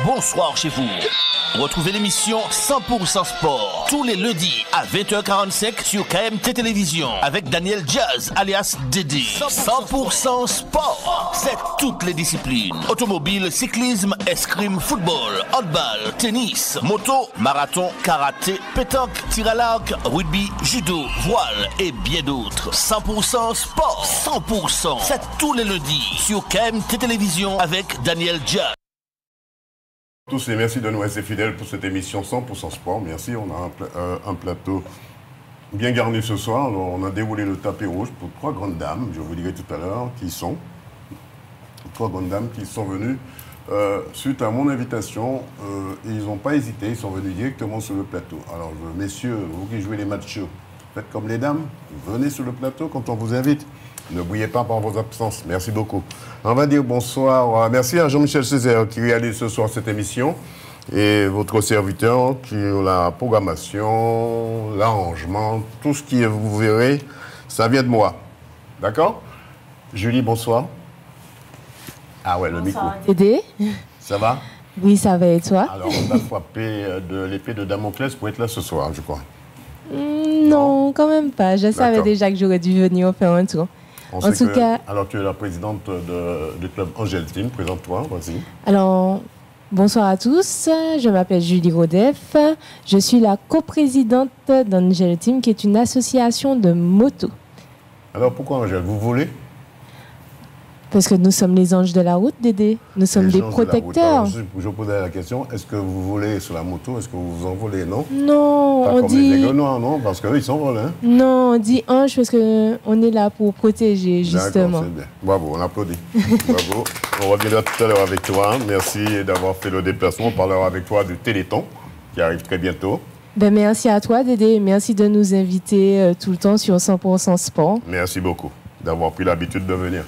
bonsoir chez vous. Retrouvez l'émission 100% Sport tous les lundis à 20h45 sur KMT Télévision avec Daniel Jazz alias Dédé. 100% Sport, c'est toutes les disciplines. Automobile, cyclisme, escrime, football, handball, tennis, moto, marathon, karaté, pétanque, tir à l'arc, rugby, judo, voile et bien d'autres. 100% Sport, 100%, c'est tous les lundis sur KMT Télévision avec Daniel Jazz. Tous et merci de nous rester fidèles pour cette émission 100% Sport. Merci, on a un plateau bien garni ce soir. Alors, on a déroulé le tapis rouge pour trois grandes dames, je vous dirai tout à l'heure, qui sont trois grandes dames qui sont venues suite à mon invitation. Ils n'ont pas hésité, ils sont venus directement sur le plateau. Alors, messieurs, vous qui jouez les matchs chauds, faites comme les dames, venez sur le plateau quand on vous invite. Ne brillez pas par vos absences. Merci beaucoup. On va dire bonsoir. Merci à Jean-Michel Césaire qui réalise ce soir cette émission et votre serviteur qui a la programmation, l'arrangement, tout ce qui est, vous verrez, ça vient de moi. D'accord? Julie, bonsoir. Ah ouais, le micro. Dédé. Ça va? Oui, ça va et toi? Alors, on va frapper de l'épée de Damoclès pour être là ce soir, je crois. Non, quand même pas. Je savais déjà que j'aurais dû venir faire un tour. En tout cas... Alors, tu es la présidente du club Angel Team. Présente-toi, vas-y. Alors, bonsoir à tous. Je m'appelle Julie Rodef. Je suis la coprésidente d'Angel Team, qui est une association de motos. Alors, pourquoi Angel? Vous volez? Parce que nous sommes les anges de la route, Dédé. Nous sommes des protecteurs. Je posais la question, est-ce que vous volez sur la moto? Est-ce que vous vous envolez? Non? Non, pas on comme dit... les aigles noirs, non? Parce qu'eux, ils s'envolent, hein? Non, on dit ange parce qu'on est là pour protéger, justement. D'accord, c'est bien. Bravo, on applaudit. Bravo. On reviendra tout à l'heure avec toi. Merci d'avoir fait le déplacement. On parlera avec toi du Téléthon, qui arrive très bientôt. Ben, merci à toi, Dédé. Merci de nous inviter tout le temps sur 100% Sport. Merci beaucoup d'avoir pris l'habitude de venir.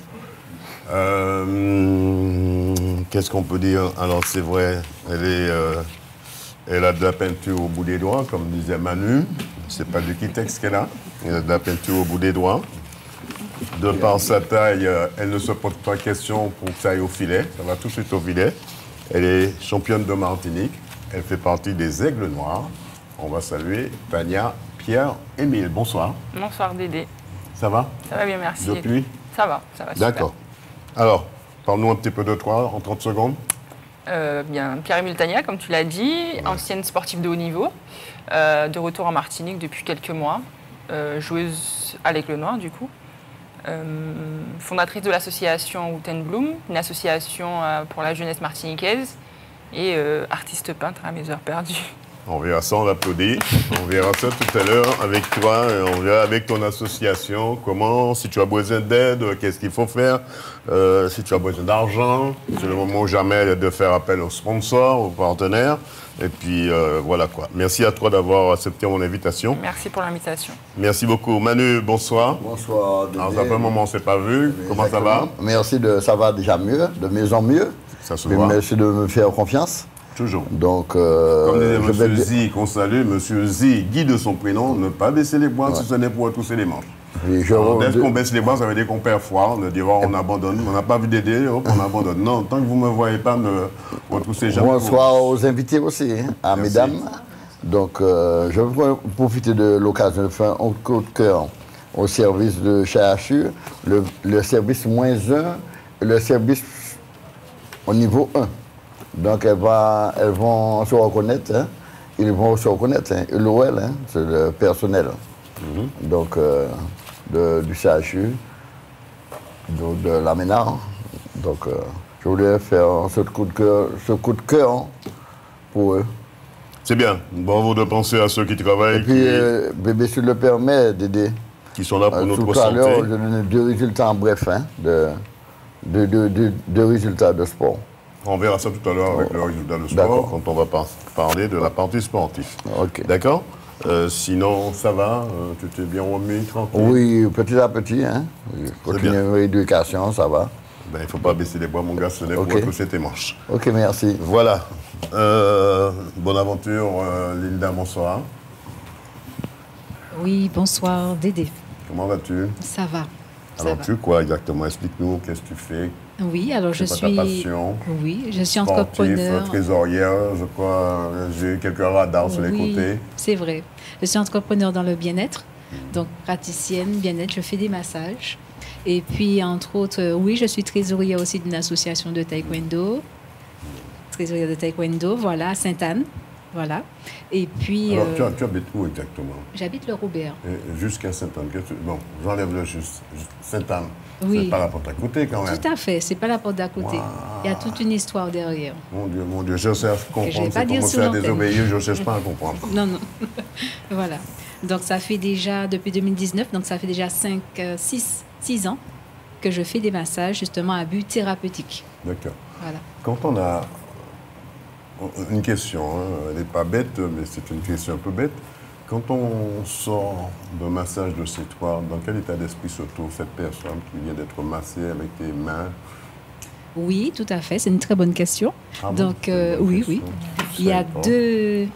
Qu'est-ce qu'on peut dire? Alors, c'est vrai, elle a de la peinture au bout des doigts, comme disait Manu. C'est pas du Kitex qu'elle a. Elle a de la peinture au bout des doigts. De par sa taille, elle ne se pose pas question pour que ça aille au filet. Ça va tout de suite au filet. Elle est championne de Martinique. Elle fait partie des Aigles Noirs. On va saluer Tania Pierre-Émile. Bonsoir. Bonsoir, Dédé. Ça va? Ça va bien, merci. Depuis? Ça va super. D'accord. Alors, parle-nous un petit peu de toi en 30 secondes. Bien, Pierre-Émile Tania, comme tu l'as dit, ancienne sportive de haut niveau, de retour en Martinique depuis quelques mois, joueuse à l'Aigle Noir du coup, fondatrice de l'association Wooten Bloom, une association pour la jeunesse martiniquaise, et artiste peintre à mes heures perdues. On verra ça, on l'applaudit. On verra ça tout à l'heure avec toi. On verra avec ton association comment, si tu as besoin d'aide, qu'est-ce qu'il faut faire. Si tu as besoin d'argent, c'est le moment ou jamais de faire appel aux sponsors, aux partenaires. Et puis, voilà quoi. Merci à toi d'avoir accepté mon invitation. Merci pour l'invitation. Merci beaucoup. Manu, bonsoir. Bonsoir. Alors, ça fait un moment, on ne s'est pas vu. Comment ça va? Merci, ça va déjà mieux, de mieux en mieux. Ça se voit. Merci de me faire confiance. Toujours. Donc, comme disait M. Zi, qu'on salue, M. Zi, Guy de son prénom, ne pas baisser les bras si ce n'est pour retrousser les manches. Dès qu'on baisse les bras, ça veut dire qu'on perd foi, on dit on abandonne, on n'a pas vu d'aider, on abandonne. Non, tant que vous ne me voyez pas me retrousser les jambes. Bonsoir aux invités aussi, à mesdames. Donc, je veux profiter de l'occasion de faire un coup de cœur au service de CHU, le service -1, le service au niveau 1. Donc, elles vont se reconnaître, hein. Ils vont se reconnaître, hein. L'OL, hein, c'est le personnel. Donc, du CHU, de la Ménard. Donc, je voulais faire ce coup de cœur pour eux. C'est bien. Bravo de penser à ceux qui travaillent. Et puis, bébé, si le permet, d'aider. Qui sont là pour notre santé. Tout à l'heure, je donne 2 résultats en bref, hein, de résultats de sport. On verra ça tout à l'heure avec le résultat de sport, quand on va parler de la partie sportive. Okay. D'accord? Sinon, ça va? Tu t'es bien remis, tranquille? Oui, petit à petit. Hein. Continuer l'éducation, ça va. Ben, il ne faut pas baisser les bras, mon gars, ce n'est pour retrousser tes manches. Ok, merci. Voilà. Bonne aventure, Linda, bonsoir. Oui, bonsoir, Dédé. Comment vas-tu? Ça va. Alors, tu quoi exactement? Explique-nous, qu'est-ce que tu fais? Oui, alors je C'est suis... ta passion. Oui, je suis Sportif, entrepreneur. trésorière, je crois, j'ai eu quelques radars sur les Oui, côtés. c'est vrai. Je suis entrepreneur dans le bien-être, donc praticienne bien-être, je fais des massages. Et puis, entre autres, oui, je suis trésorière aussi d'une association de taekwondo. Trésorière de taekwondo, voilà, à Sainte-Anne. Voilà. Et puis... Alors, tu habites où exactement? J'habite le Robert. Jusqu'à Sainte-Anne. Bon, j'enlève le juste. Sainte-Anne, Oui. c'est pas la porte à côté quand même. Tout à fait, c'est pas la porte d'à côté. Wow. Il y a toute une histoire derrière. Mon Dieu, je cherche à je vais comprendre. pas C'est dire commencer sur à l'antenne. désobéir, je ne cherche pas à comprendre. Non, non. Voilà. Donc, ça fait déjà, depuis 2019, donc ça fait déjà 6 ans que je fais des massages justement à but thérapeutique. D'accord. Voilà. Quand on a une question, hein, elle n'est pas bête, mais c'est une question un peu bête. Quand on sort d'un massage de ces trois, dans quel état d'esprit se trouve cette personne qui vient d'être massée avec tes mains? Oui, tout à fait. C'est une très bonne question. Ah bon, Donc, c'est une bonne oui, question. oui. Je Il y a savais pas.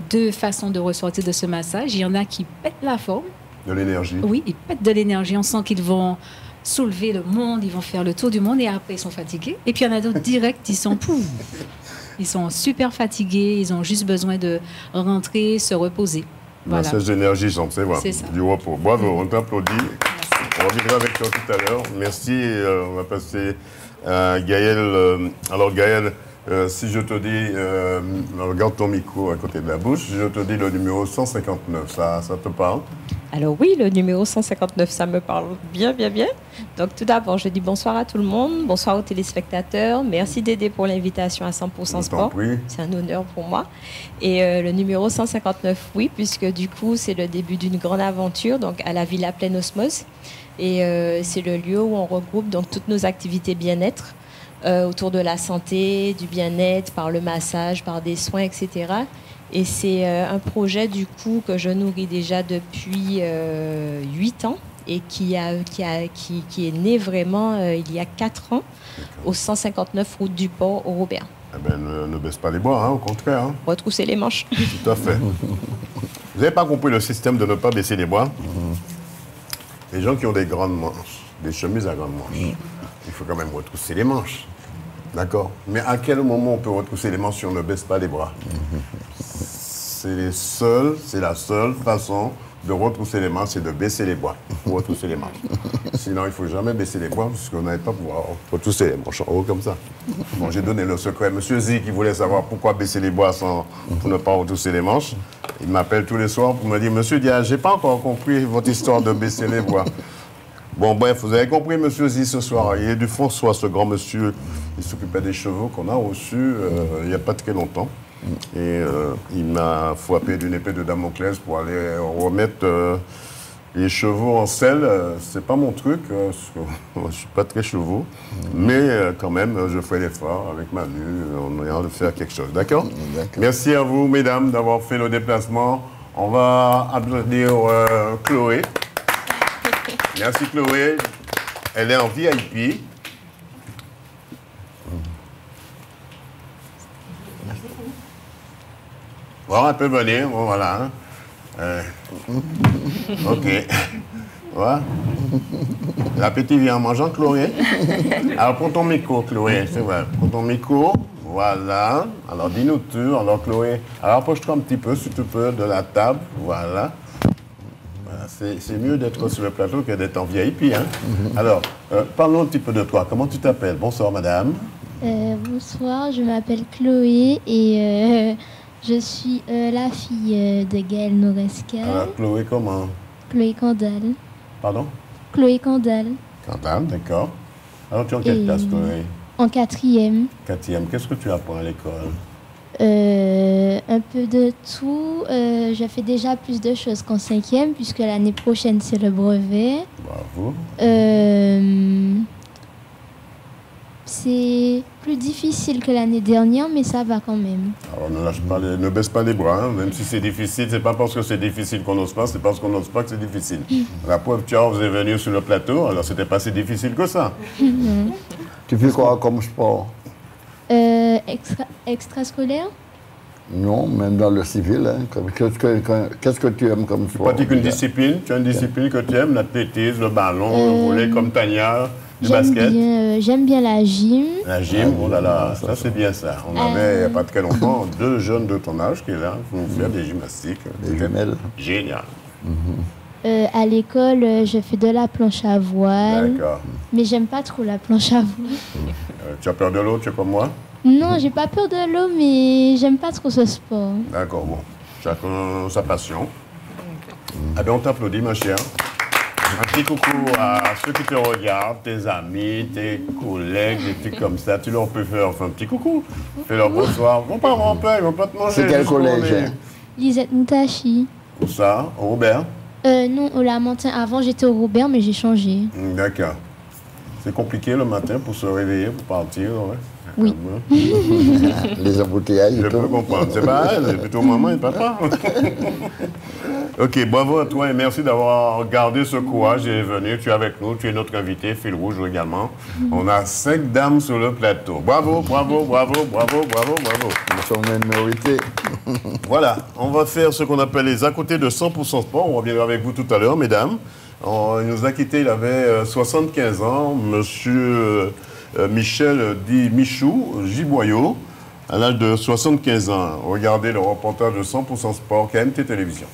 deux façons de ressortir de ce massage. Il y en a qui pètent la forme. De l'énergie. Oui, ils pètent de l'énergie. On sent qu'ils vont soulever le monde, ils vont faire le tour du monde et après ils sont fatigués. Et puis il y en a d'autres directs, ils sont pouf. Ils sont super fatigués, ils ont juste besoin de rentrer, se reposer. Voilà. Massage d'énergie, c'est vrai. C'est ça. Du repos. Bravo, on t'applaudit. On reviendra avec toi tout à l'heure. Merci. On va passer à Gaël. Alors Gaël, si je te dis, regarde ton micro à côté de la bouche, je te dis le numéro 159, ça te parle? Alors oui, le numéro 159, ça me parle bien, bien, bien. Donc tout d'abord, je dis bonsoir à tout le monde, bonsoir aux téléspectateurs. Merci Dédé pour l'invitation à 100% Je t'en Sport. prie. C'est un honneur pour moi. Et le numéro 159, oui, puisque du coup, c'est le début d'une grande aventure, donc à la Villa Pleine Osmose. Et c'est le lieu où on regroupe donc toutes nos activités bien-être autour de la santé, du bien-être, par le massage, par des soins, etc. Et c'est un projet du coup que je nourris déjà depuis 8 ans et qui est né vraiment il y a 4 ans au 159 route du Port au Robert. Eh bien, ne baisse pas les bois, hein, au contraire. Hein. Retrousser les manches. Tout à fait. Vous n'avez pas compris le système de ne pas baisser les bras? Les gens qui ont des grandes manches, des chemises à grandes manches, il faut quand même retrousser les manches. D'accord? Mais à quel moment on peut retrousser les manches si on ne baisse pas les bras? C'est la seule façon de retrousser les manches, c'est de baisser les bras pour retrousser les manches. Sinon, il ne faut jamais baisser les bras parce qu'on n'allait pas pouvoir retrousser les manches en haut comme ça. Bon, j'ai donné le secret. Monsieur Z qui voulait savoir pourquoi baisser les bras pour ne pas retrousser les manches, il m'appelle tous les soirs pour me dire, Monsieur Dia, je n'ai pas encore compris votre histoire de baisser les bras. Bon, bref, vous avez compris, Monsieur Z, ce soir. Il est du François, ce grand monsieur. Il s'occupait des chevaux qu'on a reçus il n'y a pas très longtemps. Et il m'a frappé d'une épée de Damoclès pour aller remettre les chevaux en selle. C'est pas mon truc, parce que moi, je suis pas très chevaux. Mais quand même, je ferai l'effort avec Manu, en ayant de faire quelque chose. D'accord? Merci à vous, mesdames, d'avoir fait le déplacement. On va applaudir Chloé. Merci Chloé. Elle est en VIP. Bon, elle peut venir, bon, voilà. OK. Voilà. L'appétit vient en mangeant, Chloé. Alors, prends ton micro, Chloé, c'est vrai. Prends ton micro, voilà. Alors, dis-nous tout. Alors, Chloé, alors, approche-toi un petit peu, si tu peux, de la table, voilà. C'est mieux d'être sur le plateau que d'être en VIP. Hein? Alors, parlons un petit peu de toi. Comment tu t'appelles? Bonsoir, madame. Bonsoir, je m'appelle Chloé et je suis la fille de Gaël Noresca. Alors, Chloé, comment? Chloé Candal. Pardon? Chloé Candal. Candal, d'accord. Alors, tu es en quelle classe, Chloé? En 4e. 4e. Qu'est-ce que tu apprends à l'école? Un peu de tout. Je fais déjà plus de choses qu'en 5e, puisque l'année prochaine, c'est le brevet. Bravo. C'est plus difficile que l'année dernière, mais ça va quand même. Alors, ne lâche pas ne baisse pas les bras. Hein. Même si c'est difficile, c'est pas parce que c'est difficile qu'on n'ose pas, c'est parce qu'on n'ose pas que c'est difficile. La preuve, tu es venu sur le plateau, alors c'était pas si difficile que ça. Tu fais quoi comme sport? Extrascolaire? Non, même dans le civil. Hein. Qu'est-ce que tu aimes comme Tu sport? pratiques une discipline? Tu as une discipline que tu aimes, l'athlétisme, le ballon, le volley, comme Tania. J'aime bien la gym. La gym, oh là là, ça c'est bien ça. On avait, il n'y a pas très longtemps, 2 jeunes de ton âge qui est là pour faire des gymnastiques. Des jumelles. Génial. À l'école, je fais de la planche à voile. D'accord. Mais j'aime pas trop la planche à voile. Tu as peur de l'eau, tu es comme moi? Non, j'ai pas peur de l'eau, mais j'aime pas trop ce sport. D'accord, bon. Chacun sa passion. Ah ben on t'applaudit, ma chère. Un petit coucou à ceux qui te regardent, tes amis, tes collègues, des trucs comme ça. Tu leur peux faire un petit coucou. Fais-leur bonsoir. Ils vont pas avoir peur, ils vont pas te manger. C'est quel collège? Lisette Moutachi. Où ça? Au Robert? Non, au Lamentin. Avant, j'étais au Robert, mais j'ai changé. D'accord. C'est compliqué le matin pour se réveiller, pour partir, ouais? Oui. Les embouteillages. Je peux comprendre. C'est pas elle, c'est plutôt maman et papa. Ok, bravo à toi et merci d'avoir gardé ce courage et venu. Tu es avec nous, tu es notre invité, fil rouge également. On a 5 dames sur le plateau. Bravo, bravo, bravo, bravo, bravo, bravo. Nous sommes une minorité. Voilà, on va faire ce qu'on appelle les à côté de 100% sport. On reviendra avec vous tout à l'heure, mesdames. Il nous a quittés, il avait 75 ans, monsieur Michel dit Michou Giboyot, à l'âge de 75 ans. Regardez le reportage de 100% sport KMT Télévision.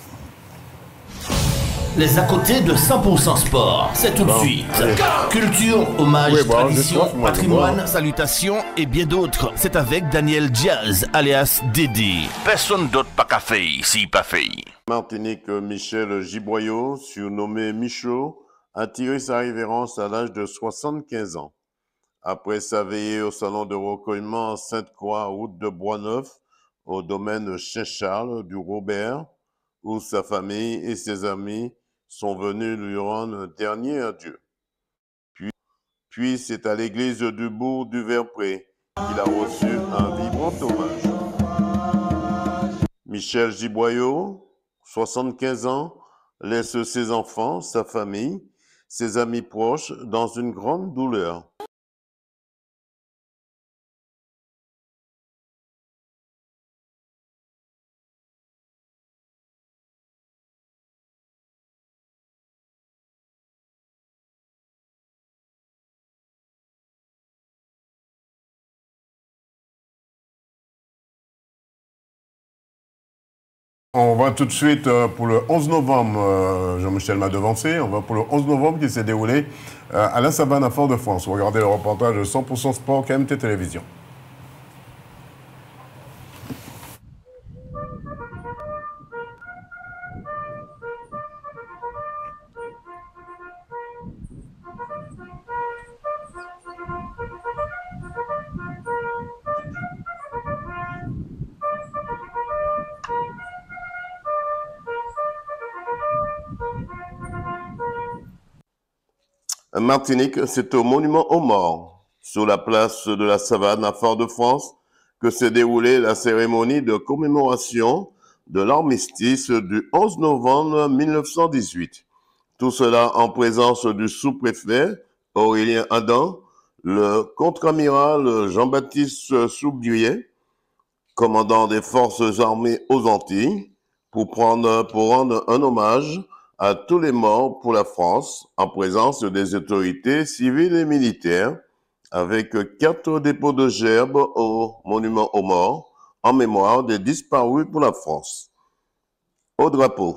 Les à côté de 100% sport, c'est tout de suite. Allez. Culture, hommage, Oui, bon, tradition, je moi, patrimoine, salutations et bien d'autres. C'est avec Daniel Jazz, alias Dédé. Personne d'autre pas qu'à faire, si pas fait. Martinique, Michel Giboyot, surnommé Michaud, a tiré sa révérence à l'âge de 75 ans. Après sa veillée au salon de recueillement Sainte-Croix, route de Boisneuf, au domaine Saint-Charles du Robert, où sa famille et ses amis sont venus lui rendre un dernier adieu. Puis c'est à l'église du bourg du Verpré qu'il a reçu un vibrant hommage. Michel Giboyot, 75 ans, laisse ses enfants, sa famille, ses amis proches dans une grande douleur. On va tout de suite pour le 11 novembre, Jean-Michel m'a devancé, on va pour le 11 novembre qui s'est déroulé à la Savane à Fort-de-France. Regardez le reportage de 100% Sport KMT Télévision. Martinique, c'est au monument aux morts, sur la place de la Savane à Fort-de-France, que s'est déroulée la cérémonie de commémoration de l'armistice du 11 novembre 1918. Tout cela en présence du sous-préfet Aurélien Adam, le contre-amiral Jean-Baptiste Soublier, commandant des forces armées aux Antilles, pour rendre un hommage à tous les morts pour la France, en présence des autorités civiles et militaires, avec 4 dépôts de gerbes au monument aux morts, en mémoire des disparus pour la France. Au drapeau.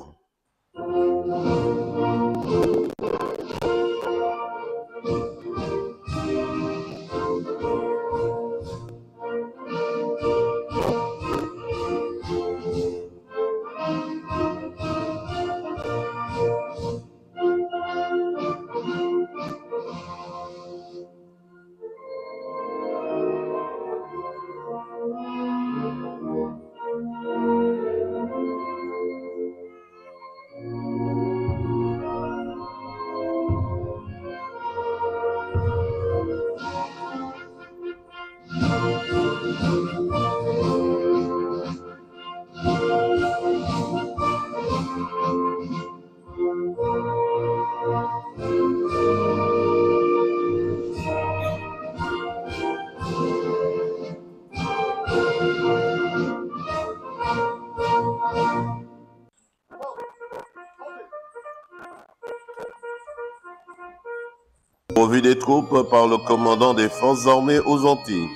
Revue des troupes par le commandant des forces armées aux Antilles.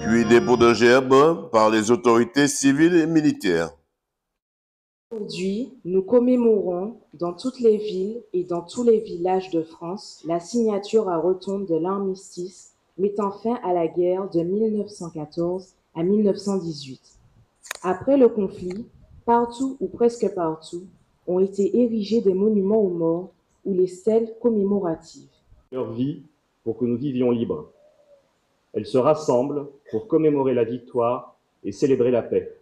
Puis dépôt de gerbe par les autorités civiles et militaires. Aujourd'hui, nous commémorons dans toutes les villes et dans tous les villages de France la signature à Rotonde de l'armistice mettant fin à la guerre de 1914 à 1918. Après le conflit, partout ou presque partout, ont été érigés des monuments aux morts ou les stèles commémoratives. Leur vie pour que nous vivions libres. Elles se rassemblent pour commémorer la victoire et célébrer la paix.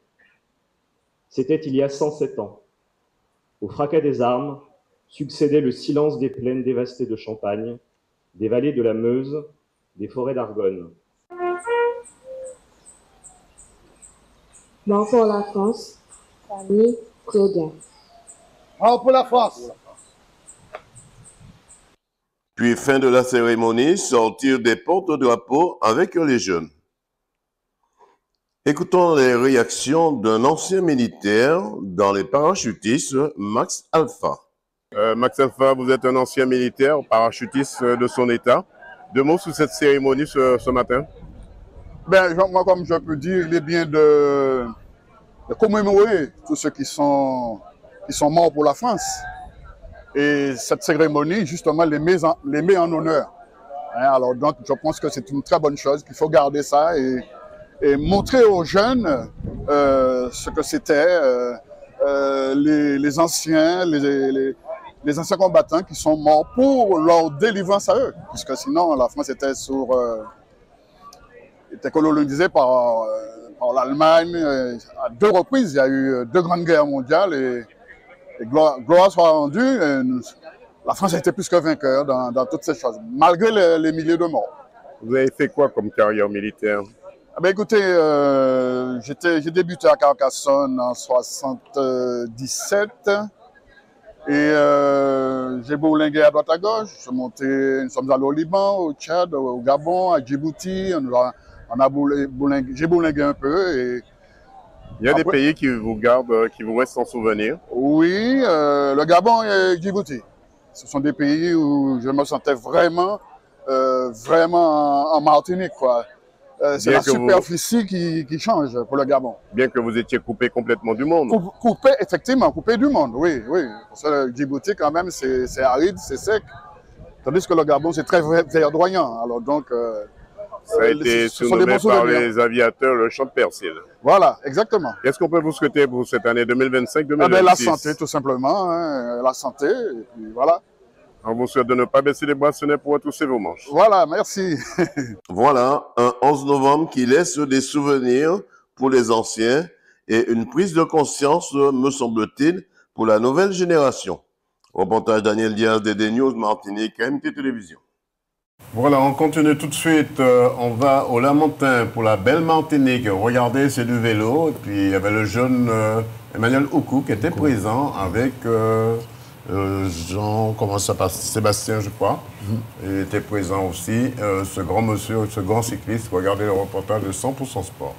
C'était il y a 107 ans. Au fracas des armes succédait le silence des plaines dévastées de Champagne, des vallées de la Meuse, des forêts d'Argonne. Mort pour la France, famille Claudin. Mort pour la France. Puis fin de la cérémonie, sortir des porte-drapeaux avec les jeunes. Écoutons les réactions d'un ancien militaire dans les parachutistes, Max Alpha. Max Alpha, vous êtes un ancien militaire, parachutiste de son état. Deux mots sur cette cérémonie ce matin. Ben, moi, comme je peux dire, il est bien de commémorer tous ceux qui sont morts pour la France. Et cette cérémonie, justement, les met en honneur. Alors, donc, je pense que c'est une très bonne chose, qu'il faut garder ça et montrer aux jeunes ce que c'était les anciens, les anciens combattants qui sont morts pour leur délivrance à eux. Puisque sinon, la France était était colonisée par l'Allemagne. À deux reprises, il y a eu deux grandes guerres mondiales et gloire soit rendue. La France a été plus que vainqueur dans toutes ces choses, malgré les milliers de morts. Vous avez fait quoi comme carrière militaire? Ah ben écoutez, j'ai débuté à Carcassonne en 77 et j'ai bourlingué à droite à gauche. Nous sommes allés au Liban, au Tchad, au Gabon, à Djibouti. J'ai bourlingué un peu. Et il y a des pays qui vous gardent, qui vous restent en souvenir? Oui, le Gabon et Djibouti. Ce sont des pays où je me sentais vraiment en Martinique, quoi. C'est la superficie qui change pour le Gabon. Bien que vous étiez coupé complètement du monde. Effectivement, coupé du monde, oui. Parce que le Djibouti, quand même, c'est aride, c'est sec. Tandis que le Gabon, c'est très verdoyant. Alors donc, ça a été surnommé par les aviateurs le champ de Persil. Voilà, exactement. Qu'est-ce qu'on peut vous souhaiter pour cette année 2025-2026? Ah ben, la santé, tout simplement. Hein, la santé, et puis voilà. On vous souhaite de ne pas baisser les bracelets pour retrousser vos manches. Voilà, merci. Voilà, un 11 novembre qui laisse des souvenirs pour les anciens et une prise de conscience, me semble-t-il, pour la nouvelle génération. Reportage Daniel Diaz, DD News, Martinique, KMT Télévision. Voilà, on continue tout de suite. On va au Lamentin pour la belle Martinique. Regardez, c'est du vélo. Et puis il y avait le jeune Emmanuel Oukou qui était présent avec Sébastien, je crois. Il était présent aussi, ce grand monsieur, ce grand cycliste. Regardez le reportage de 100% Sport.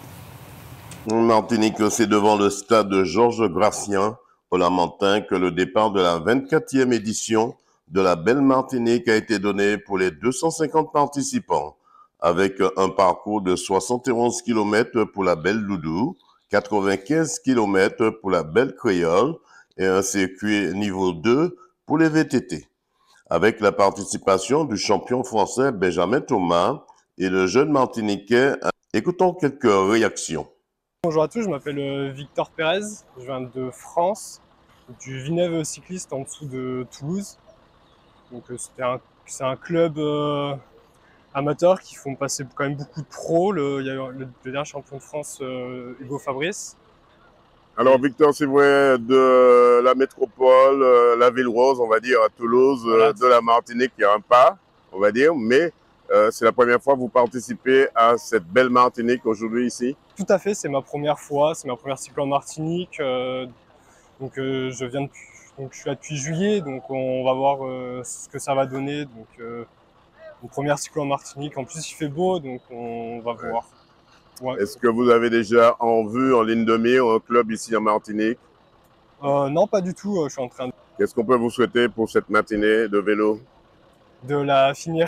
Martinique, c'est devant le stade de Georges Gratien au Lamentin que le départ de la 24e édition de la Belle Martinique a été donné pour les 250 participants, avec un parcours de 71 km pour la Belle Doudou, 95 km pour la Belle Créole et un circuit niveau 2 pour les VTT. Avec la participation du champion français Benjamin Thomas et le jeune Martiniquais, écoutons quelques réactions. Bonjour à tous, je m'appelle Victor Pérez, je viens de France, du Villeneuve cycliste en dessous de Toulouse. Donc c'est un club amateur qui font passer quand même beaucoup de pros. Il y a le dernier champion de France, Hugo Fabrice. Alors Victor, c'est vrai, de la métropole, la ville rose, on va dire, à Toulouse, voilà. De la Martinique, il y a un pas, on va dire, mais c'est la première fois que vous participez à cette belle Martinique aujourd'hui ici? Tout à fait, c'est ma première fois, c'est ma première cyclo en Martinique. Donc je suis là depuis juillet, donc on va voir ce que ça va donner. Donc une première cyclo en Martinique, en plus il fait beau, donc on va voir. Ouais. Est-ce que vous avez déjà en vue, en ligne de mire, un club ici en Martinique? Non, pas du tout, je suis en train de... Qu'est-ce qu'on peut vous souhaiter pour cette matinée de vélo? de la finir.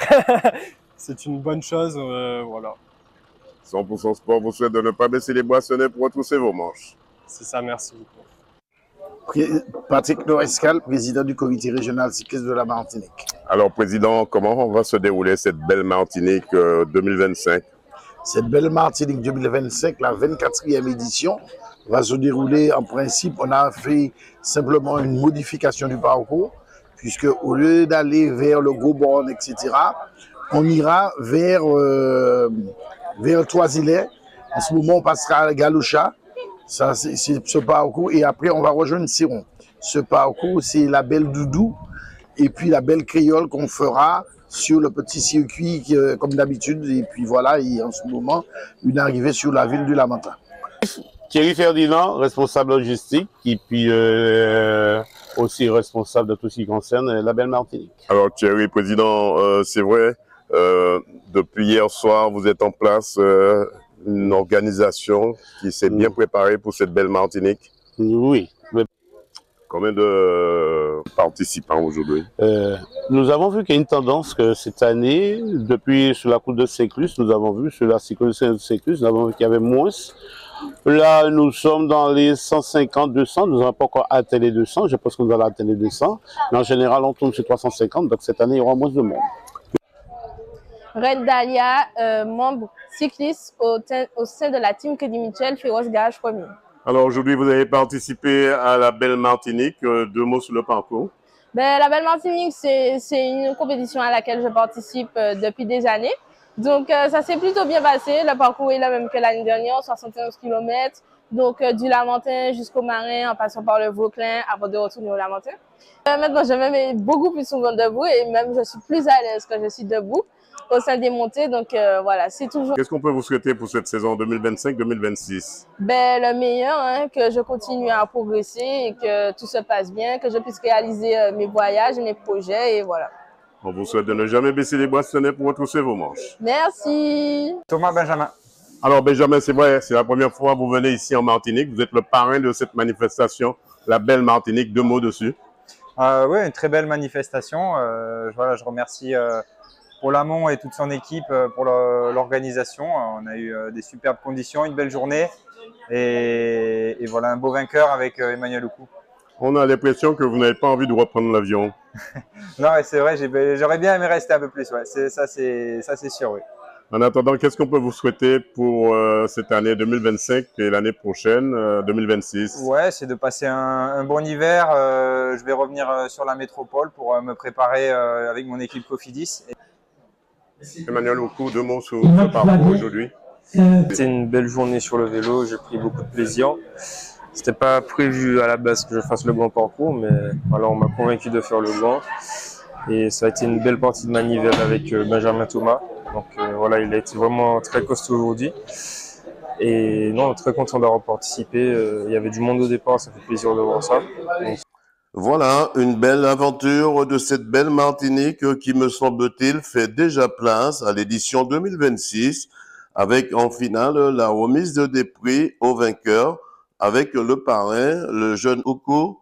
C'est une bonne chose, voilà. 100% Sport vous souhaite de ne pas baisser les boissonnets pour retrousser vos manches. C'est ça, merci beaucoup. Patrick Norescal, président du comité régional cycliste de la Martinique. Alors, président, comment va se dérouler cette belle Martinique 2025? Cette belle Martinique 2025, la 24e édition, va se dérouler en principe. On a fait simplement une modification du parcours, puisque au lieu d'aller vers le Gros-Borne, etc., on ira vers Trois-Îlets. En ce moment, on passera à Galoucha. Ça, c'est ce parcours. Et après, on va rejoindre Siron. Ce parcours, c'est la belle Doudou et puis la belle Créole qu'on fera sur le petit circuit comme d'habitude. Et puis voilà, et en ce moment, une arrivée sur la ville du Lamentin. Thierry Ferdinand, responsable logistique, et puis aussi responsable de tout ce qui concerne la belle Martinique. Alors Thierry, président, c'est vrai, depuis hier soir, vous êtes en place une organisation qui s'est bien préparée pour cette belle Martinique. Oui. Combien de participants aujourd'hui? Nous avons vu qu'il y a une tendance que cette année, depuis sur la course de Séclus, nous avons vu sur la cycliste de Séclus, nous avons vu qu'il y avait moins. Là, nous sommes dans les 150, 200. Nous n'avons pas encore atteint les 200. Je pense qu'on va atteindre les 200. Mais en général, on tourne sur 350. Donc cette année, il y aura moins de monde. Red Dahlia, membre cycliste au sein de la team Crédit Mutuel Féroce Garage Premier. Alors aujourd'hui, vous avez participé à la belle Martinique. 2 mots sur le parcours. La belle Martinique, c'est une compétition à laquelle je participe depuis des années. Donc ça s'est plutôt bien passé. Le parcours est le même que l'année dernière, 71 km. Donc du Lamentin jusqu'au Marin, en passant par le Vauclin avant de retourner au Lamentin. Maintenant, je me mets beaucoup plus souvent debout et même je suis plus à l'aise quand je suis debout au sein des montées. Donc voilà, c'est toujours... Qu'est-ce qu'on peut vous souhaiter pour cette saison 2025-2026? Le meilleur, hein, que je continue à progresser et que tout se passe bien, que je puisse réaliser mes voyages et mes projets et voilà. On vous souhaite de ne jamais baisser les boissonnets pour retrousser vos manches. Merci. Thomas Benjamin. Alors Benjamin, c'est vrai, c'est la première fois que vous venez ici en Martinique. Vous êtes le parrain de cette manifestation, la belle Martinique. 2 mots dessus. Oui, une très belle manifestation. Voilà, je remercie Paul Lamont et toute son équipe pour l'organisation. On a eu des superbes conditions, une belle journée et voilà un beau vainqueur avec Emmanuel Oukou. On a l'impression que vous n'avez pas envie de reprendre l'avion. Non, c'est vrai, j'aurais bien aimé rester un peu plus. Ouais. Ça, c'est sûr, oui. En attendant, qu'est-ce qu'on peut vous souhaiter pour cette année 2025 et l'année prochaine, 2026? Ouais, c'est de passer un bon hiver. Je vais revenir sur la métropole pour me préparer avec mon équipe Cofidis. Emmanuel Oukou, 2 mots sur ce parcours aujourd'hui. C'était une belle journée sur le vélo, j'ai pris beaucoup de plaisir. C'était pas prévu à la base que je fasse le grand parcours, mais voilà, on m'a convaincu de faire le grand. Et ça a été une belle partie de manivelle avec Benjamin Thomas. Donc voilà, il a été vraiment très costaud aujourd'hui. Et non, très content d'avoir participé. Il y avait du monde au départ, ça fait plaisir de voir ça. Donc... Voilà, une belle aventure de cette belle Martinique qui, me semble-t-il, fait déjà place à l'édition 2026, avec en finale la remise des prix aux vainqueurs, avec le parrain, le jeune Oukou,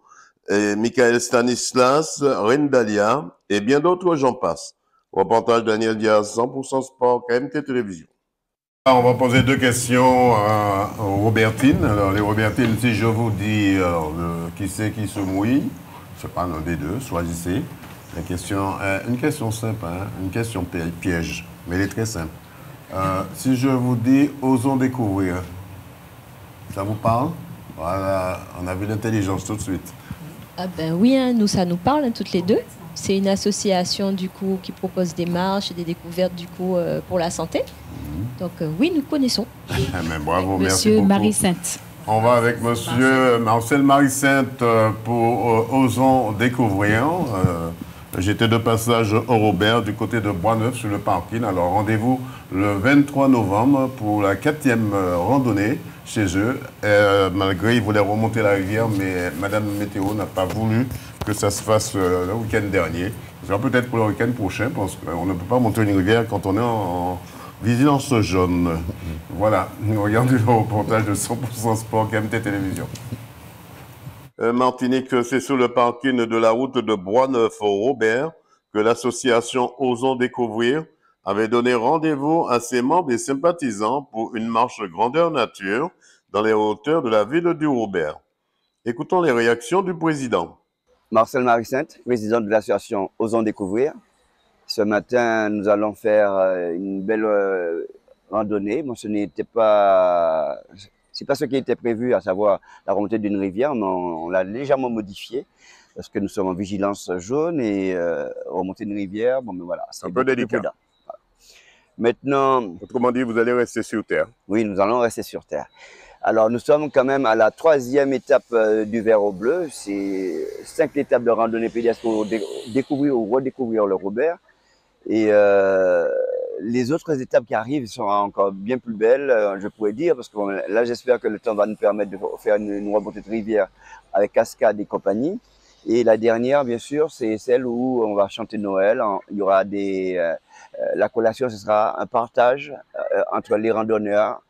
et Michael Stanislas, Red Dahlia, et bien d'autres, j'en passe. Reportage Daniel Diaz, 100% Sport, KMT Télévision. On va poser 2 questions à Robertine. Alors, les Robertines, si je vous dis qui c'est qui se mouille, je ne sais pas, l'un des deux, choisissez. La question, une question simple, hein, une question piège, mais elle est très simple. Si je vous dis « Osons découvrir », ça vous parle? Voilà, on a vu l'intelligence tout de suite. Ah ben oui, hein, ça nous parle hein, toutes les deux. C'est une association du coup qui propose des marches et des découvertes du coup pour la santé. Donc oui, nous connaissons. Mais bravo, merci Monsieur beaucoup. Marie-Sainte. On va avec Monsieur Marcel Marie-Sainte pour Osons découvrir. J'étais de passage au Robert du côté de Boisneuf sur le parking. Alors rendez-vous le 23 novembre pour la 4e randonnée chez eux. Malgré ils voulaient remonter la rivière, mais Madame Météo n'a pas voulu que ça se fasse le week-end dernier. Ce sera peut-être pour le week-end prochain, parce qu'on ne peut pas monter une rivière quand on est en vigilance jaune. Voilà, regardez le reportage de 100% Sport KMT Télévision. Martinique, c'est sur le parking de la route de Boisneuf au Robert que l'association Osons Découvrir avait donné rendez-vous à ses membres et sympathisants pour une marche grandeur nature dans les hauteurs de la ville du Robert. Écoutons les réactions du président. Marcel Marie-Sainte, président de l'association Osons Découvrir. Ce matin, nous allons faire une belle randonnée. Bon, ce n'était pas, c'est pas ce qui était prévu, à savoir la remontée d'une rivière, mais on l'a légèrement modifié parce que nous sommes en vigilance jaune et remonter une rivière, bon, mais voilà. C'est un peu délicat. Voilà. Maintenant, autrement dit, vous allez rester sur terre. Oui, nous allons rester sur terre. Alors, nous sommes quand même à la 3e étape du Vert au Bleu. C'est 5 étapes de randonnée pédestre pour découvrir ou redécouvrir le Robert. Et les autres étapes qui arrivent sont encore bien plus belles, je pourrais dire, parce que bon, là, j'espère que le temps va nous permettre de faire une remontée de rivière avec cascade et compagnie. Et la dernière, bien sûr, c'est celle où on va chanter Noël. Il y aura la collation, ce sera un partage entre les randonneurs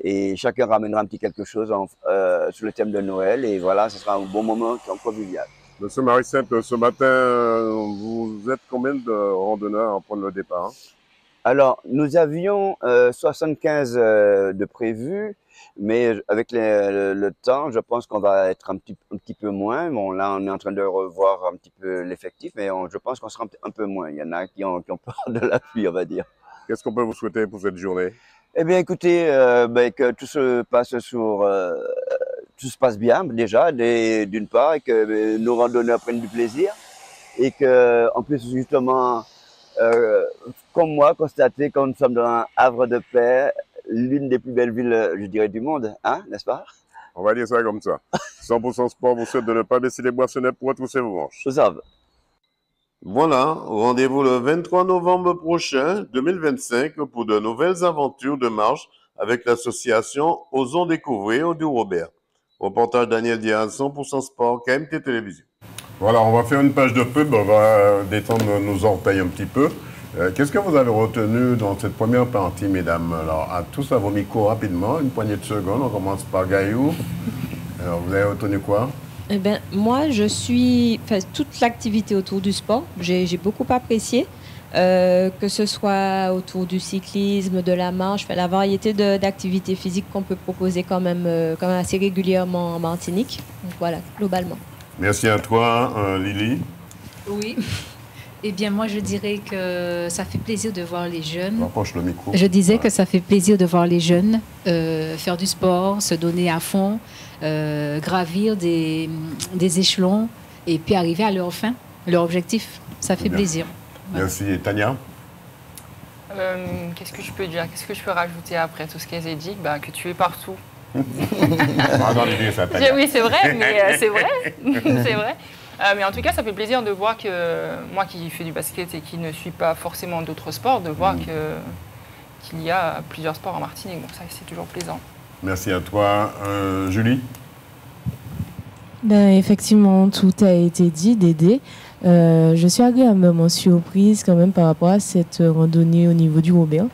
et chacun ramènera un petit quelque chose sur le thème de Noël. Et voilà, ce sera un bon moment convivial. Monsieur Marie-Sainte, ce matin, vous êtes combien de randonneurs à prendre le départ? Alors, nous avions 75 de prévus, mais avec le temps, je pense qu'on va être un petit peu moins. Bon, là, on est en train de revoir un petit peu l'effectif, mais je pense qu'on sera un peu moins. Il y en a qui ont peur de la pluie, on va dire. Qu'est-ce qu'on peut vous souhaiter pour cette journée? Eh bien, écoutez, que tout se passe bien déjà, d'une part, et que nos randonneurs prennent du plaisir, et qu'on puisse justement, comme moi, constater que nous sommes dans un havre de paix, l'une des plus belles villes, je dirais, du monde, hein, n'est-ce pas? On va dire ça comme ça. 100% Sport vous souhaite de ne pas baisser les boissonnets pour retrousser vos manches. C'est ça. Voilà, rendez-vous le 23 novembre prochain, 2025, pour de nouvelles aventures de marche avec l'association Osons Découvrir du Robert. Reportage Daniel Diaz, 100% Sport, KMT Télévision. Voilà, on va faire une page de pub, on va détendre nos orteils un petit peu. Qu'est-ce que vous avez retenu dans cette première partie, mesdames? Alors, à tous à vos micros rapidement, une poignée de secondes, on commence par Gaïou. Alors, vous avez retenu quoi? Eh bien, moi, toute l'activité autour du sport, j'ai beaucoup apprécié, que ce soit autour du cyclisme, de la marche, la variété d'activités physiques qu'on peut proposer quand même assez régulièrement en Martinique. Donc voilà, globalement. Merci à toi, Lily. Oui. Eh bien, moi, je dirais que ça fait plaisir de voir les jeunes. Rapproche le micro. Je disais que ça fait plaisir de voir les jeunes faire du sport, se donner à fond, gravir des échelons et puis arriver à leur fin, leur objectif. Ça fait plaisir. Merci. Et Tania? Qu'est-ce que je peux dire? Qu'est-ce que je peux rajouter après tout ce qu'elle a dit? Que tu es partout. Ah, non, ça, Tania. Oui, c'est vrai, mais c'est vrai. C'est vrai. Mais en tout cas, ça fait plaisir de voir que moi qui fais du basket et qui ne suis pas forcément d'autres sports, de voir qu'il y a plusieurs sports en Martinique. Donc ça, c'est toujours plaisant. Merci à toi. Julie? Effectivement, tout a été dit, Dédé. Je suis agréablement surprise quand même par rapport à cette randonnée au niveau du Robert.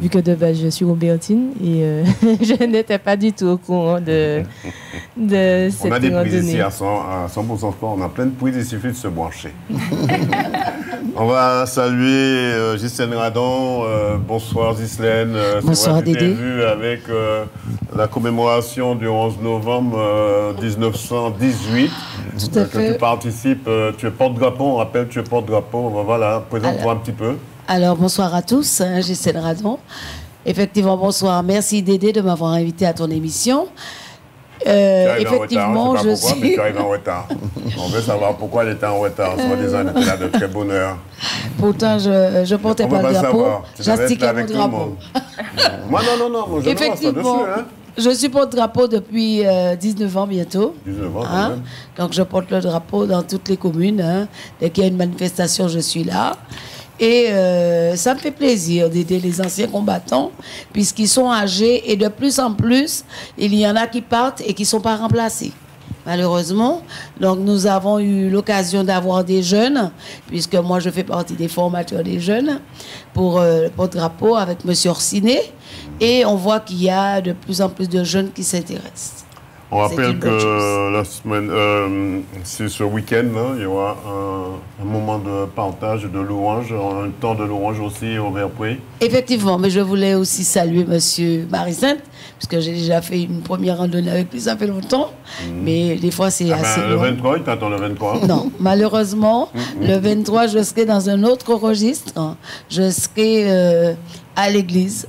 Vu que de base, je suis Robertine et je n'étais pas du tout au courant de cette randonnée. On a des prises ici à 100% Sport, on a plein de prises, il suffit de se brancher. On va saluer Ghislaine Radon. Bonsoir Ghislaine. Bonsoir Dédé. Vu avec la commémoration du 11 novembre 1918. Tout à fait. Tu participes, tu es porte-drapeau, on rappelle, tu es porte-drapeau. Voilà, présente-toi un petit peu. Alors, bonsoir à tous, Ghislaine Radon. Effectivement, bonsoir. Merci Dédé de m'avoir invité à ton émission. Effectivement, je suis... Mais tu arrives en retard. On veut savoir pourquoi elle était en retard. Soi-disant, elle était là de très bonne heure. Pourtant, je portais pas le drapeau. J'astiquais mon drapeau. Moi, non. Moi, je effectivement, dessus, hein. Je suis porte-drapeau depuis 19 ans bientôt. 19 ans, hein. Donc, je porte le drapeau dans toutes les communes. Hein. Dès qu'il y a une manifestation, je suis là. Et ça me fait plaisir d'aider les anciens combattants, puisqu'ils sont âgés et de plus en plus, il y en a qui partent et qui ne sont pas remplacés, malheureusement. Donc nous avons eu l'occasion d'avoir des jeunes, puisque moi je fais partie des formateurs des jeunes, pour le porte-drapeau avec M. Orsiné. Et on voit qu'il y a de plus en plus de jeunes qui s'intéressent. On rappelle que la semaine, c'est ce week-end, hein, il y aura un moment de partage de louanges, un temps de louanges aussi au Verpré. Effectivement, mais je voulais aussi saluer Monsieur Marie-Sainte, puisque j'ai déjà fait une première randonnée avec lui, ça fait longtemps, mais des fois c'est assez Le loin. 23, il t'attend le 23? Non, malheureusement, le 23, je serai dans un autre registre. Je serai à l'église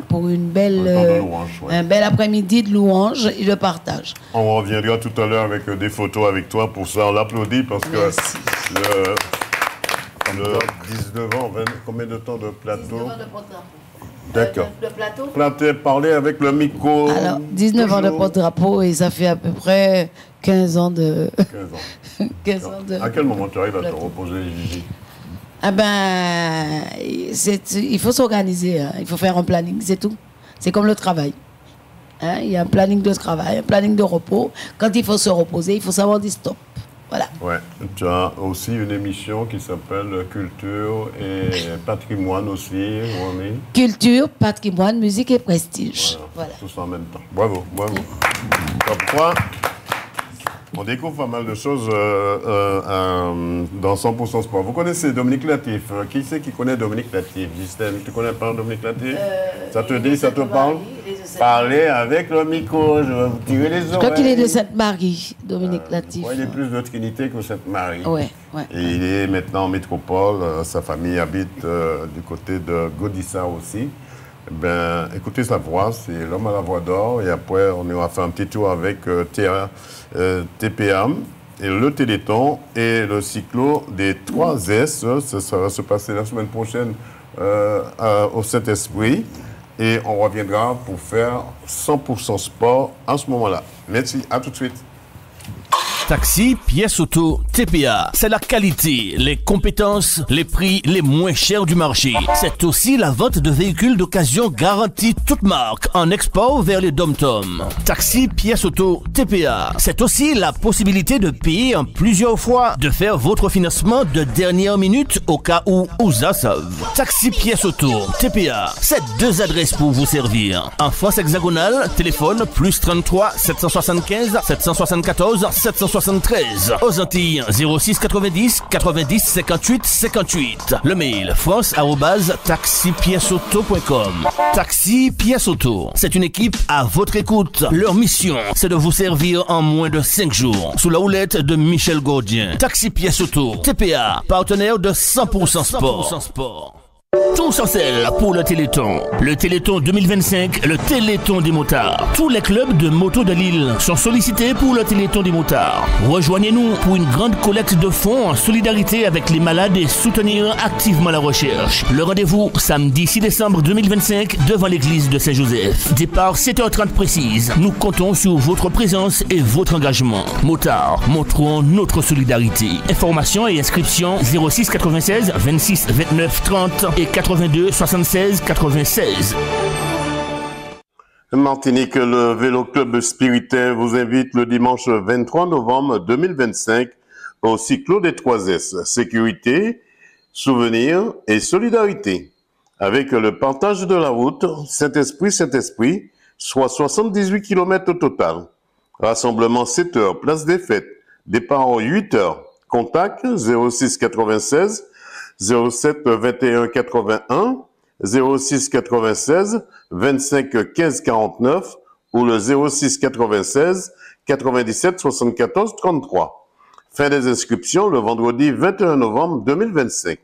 pour une belle, un bel après-midi de louange et de partage. On reviendra tout à l'heure avec des photos avec toi. Pour ça, on l'applaudit parce que le 19 ans, combien de temps de plateau? 19 ans de porte-drapeau. D'accord. Le plateau? Parler avec le micro. Alors, 19 ans de porte-drapeau et ça fait à peu près 15 ans de... 15 ans de... À quel moment tu arrives à te reposer, Gigi? Ah ben, il faut s'organiser, hein. Il faut faire un planning, c'est tout. C'est comme le travail. Hein? Il y a un planning de travail, un planning de repos. Quand il faut se reposer, il faut savoir dire stop. Voilà. Ouais. Tu as aussi une émission qui s'appelle Culture et Patrimoine aussi. On est... Culture, patrimoine, musique et prestige. Voilà. Tout ça en même temps. Bravo, bravo. Top 3. On découvre pas mal de choses dans 100% Sport. Vous connaissez Dominique Latif. Qui c'est qui connaît Dominique Latif? Justine, tu connais pas Dominique Latif? Ça te dit, ça te parle? Parlez avec le micro, je vais vous tirer les oreilles. Je crois qu'il est de Sainte-Marie, Dominique Latif. Ouais, il est plus de Trinité que Sainte-Marie. Ouais. Et il est maintenant en métropole. Sa famille habite du côté de Godissa aussi. Ben, écoutez sa voix, c'est l'homme à la voix d'or. Et après, on ira faire un petit tour avec TPA et le Téléthon et le cyclo des 3 S. Ça va se passer la semaine prochaine au Saint-Esprit. Et on reviendra pour faire 100% sport à ce moment-là. Merci, à tout de suite. Taxi, pièces auto, TPA. C'est la qualité, les compétences, les prix les moins chers du marché. C'est aussi la vente de véhicules d'occasion garantie toute marque en export vers les dom-toms. Taxi, pièces auto, TPA. C'est aussi la possibilité de payer en plusieurs fois, de faire votre financement de dernière minute au cas où ça sauve. Taxi, pièces auto, TPA. C'est 2 adresses pour vous servir. En France hexagonale, téléphone +33 775 774 773. Aux Antilles, 06 90 90 58 58. Le mail france@taxipièceauto.com. Taxi Pièces Auto. C'est une équipe à votre écoute. Leur mission, c'est de vous servir en moins de 5 jours. Sous la houlette de Michel Gaudien. Taxi Pièces Auto. TPA, partenaire de 100% Sport. Tous en selle pour le Téléthon. Le Téléthon 2025, le Téléthon des motards. Tous les clubs de moto de Lille sont sollicités pour le Téléthon des motards. Rejoignez-nous pour une grande collecte de fonds en solidarité avec les malades et soutenir activement la recherche. Le rendez-vous samedi 6 décembre 2025 devant l'église de Saint-Joseph. Départ 7h30 précise. Nous comptons sur votre présence et votre engagement. Motards, montrons notre solidarité. Informations et inscriptions 06 96 26 29 30 et 82 76 96. Martinique, le Vélo Club Spiritain vous invite le dimanche 23 novembre 2025 au cyclo des 3S, sécurité, souvenir et solidarité. Avec le partage de la route Saint-Esprit, soit 78 km au total. Rassemblement 7h, place des fêtes. Départ 8h. Contact 06 96 07 21 81 06 96 25 15 49 ou le 06 96 97 74 33. Fin des inscriptions le vendredi 21 novembre 2025.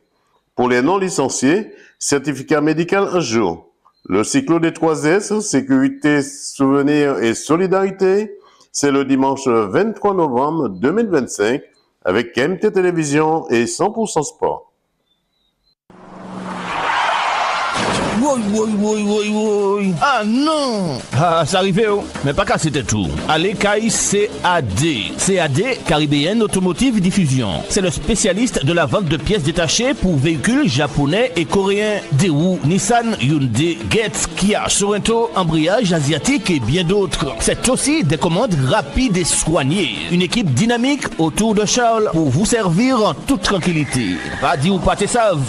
Pour les non licenciés, certificat médical un jour. Le cyclo des 3S, sécurité, souvenir et solidarité, c'est le dimanche 23 novembre 2025 avec KMT Télévision et 100% Sport. Oui. Ah non! Ah, ça arrivait, oh. Mais pas qu'à c'était tout. Allez, Kai CAD. CAD, Caribbean Automotive Diffusion. C'est le spécialiste de la vente de pièces détachées pour véhicules japonais et coréens. Daewoo, Nissan, Hyundai, Getz, Kia, Sorento, embrayage asiatique et bien d'autres. C'est aussi des commandes rapides et soignées. Une équipe dynamique autour de Charles pour vous servir en toute tranquillité. Radio Pâté Save.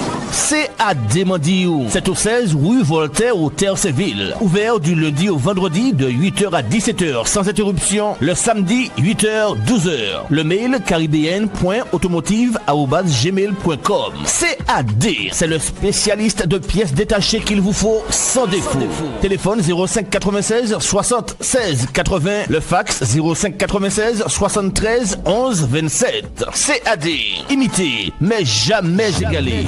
CAD Mandiou. C'est au 16 rue rue Voltaire au Terre-Séville. Ouvert du lundi au vendredi de 8h à 17h sans interruption. Le samedi 8h 12h. Le mail caribbean.automotive@gmail.com. CAD, c'est le spécialiste de pièces détachées qu'il vous faut sans défaut. Téléphone 05 96 60 16 80. Le fax 05 96 73 11 27. CAD, imité mais jamais égalé.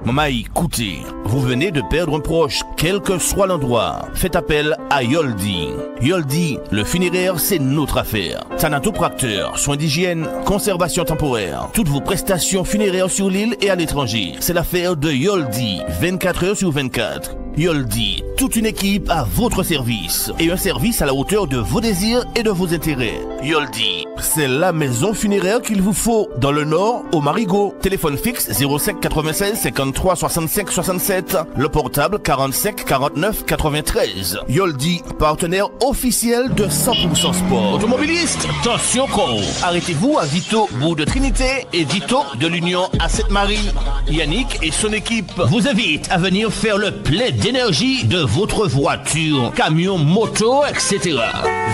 Maman, écoutez, vous venez de perdre un proche, quel que soit l'endroit. Faites appel à Yoldi. Yoldi, le funéraire, c'est notre affaire. Thanatopracteur, soins d'hygiène, conservation temporaire. Toutes vos prestations funéraires sur l'île et à l'étranger. C'est l'affaire de Yoldi, 24 heures sur 24. Yoldi, toute une équipe à votre service. Et un service à la hauteur de vos désirs et de vos intérêts. Yoldi, c'est la maison funéraire qu'il vous faut. Dans le Nord, au Marigot. Téléphone fixe 05 96 53 65 67. Le portable 45 49 93. Yoldi, partenaire officiel de 100% Sport. Automobiliste, attention con. Arrêtez-vous à Vito, bout de Trinité et Vito de l'Union à Sainte-Marie. Yannick et son équipe vous invitent à venir faire le plein d'énergie de votre voiture, camion, moto, etc.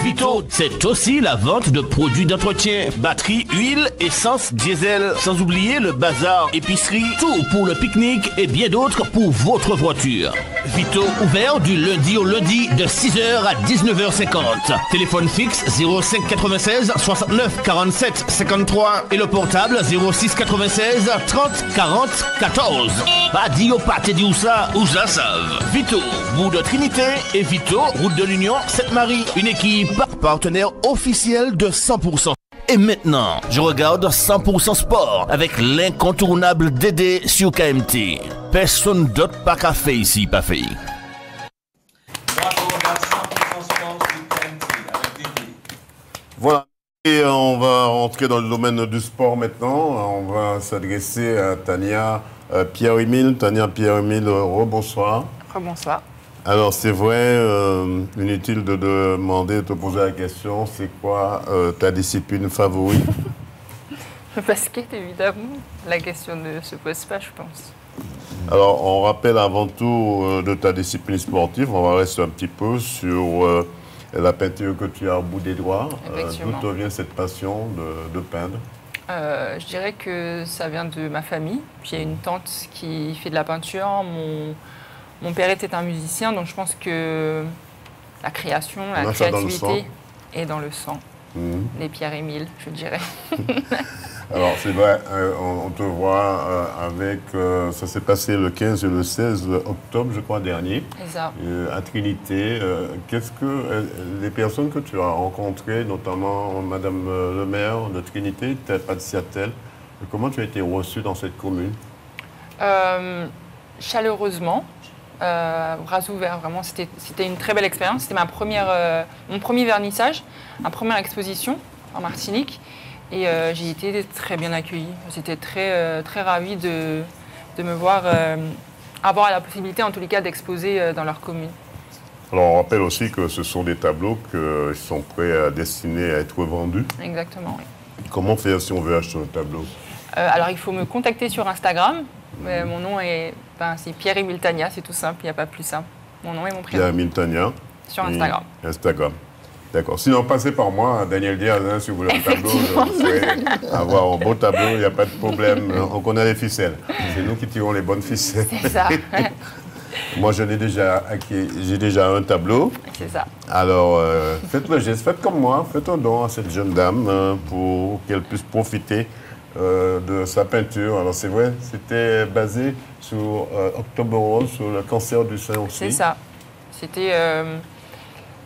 Vito, c'est aussi la vente de produits d'entretien, batterie, huile, essence, diesel, sans oublier le bazar, épicerie, tout pour le pique-nique et bien d'autres pour votre voiture. Vito, ouvert du lundi au lundi de 6h à 19h50. Téléphone fixe 05 96 69 47 53 et le portable 06 96 30 40 14. Pas dit au pâté dit où ça, où ça savent. Vito, bout de Trinité et Vito, route de l'Union, Sainte-Marie. Une équipe partenaire officielle de 100%. Et maintenant, je regarde 100% Sport avec l'incontournable Dédé sur KMT. Personne d'autre pas qu'à fait ici, pas fait. Voilà. Et on va rentrer dans le domaine du sport maintenant. On va s'adresser à Tania Pierre-Émile. Tania Pierre-Émile, rebonsoir. Rebonsoir. Alors c'est vrai, inutile de demander, de te poser la question, c'est quoi ta discipline favorite? Le basket, évidemment. La question ne se pose pas, je pense. Alors on rappelle avant tout de ta discipline sportive, on va rester un petit peu sur la peinture que tu as au bout des doigts. D'où te vient cette passion de peindre? Je dirais que ça vient de ma famille. J'ai une tante qui fait de la peinture. Mon père était un musicien, donc je pense que la création, la créativité est dans le sang. Les Pierre-Émile, je dirais. Alors c'est vrai, on te voit avec, ça s'est passé le 15 et le 16 octobre, je crois, dernier, à Trinité. Qu'est-ce que les personnes que tu as rencontrées, notamment Madame le maire de Trinité, Patricia-Tel, comment tu as été reçue dans cette commune? Chaleureusement. Bras ouverts, vraiment, c'était une très belle expérience. C'était mon premier vernissage, ma première exposition en Martinique, et j'ai été très bien accueillie. J'étais très ravie de me voir avoir la possibilité, en tous les cas, d'exposer dans leur commune. Alors on rappelle aussi que ce sont des tableaux qui sont destinés à être vendus. Exactement, oui. Comment faire si on veut acheter un tableau? Alors il faut me contacter sur Instagram. Mon nom c'est Pierre-Émile Tania, c'est tout simple, il n'y a pas plus simple. Mon nom et mon prénom. Pierre-Émile Tania. Sur Instagram. Instagram. D'accord. Sinon, passez par moi, Daniel Diaz, si vous voulez un tableau, vous pouvez avoir un beau tableau, il n'y a pas de problème. On connaît les ficelles. C'est nous qui tirons les bonnes ficelles. C'est ça. Moi, j'ai déjà un tableau. C'est ça. Alors, faites le geste, faites comme moi, faites un don à cette jeune dame pour qu'elle puisse profiter de sa peinture. Alors c'est vrai, c'était basé sur Octobre Rose, sur le cancer du sein aussi. C'est ça. C'était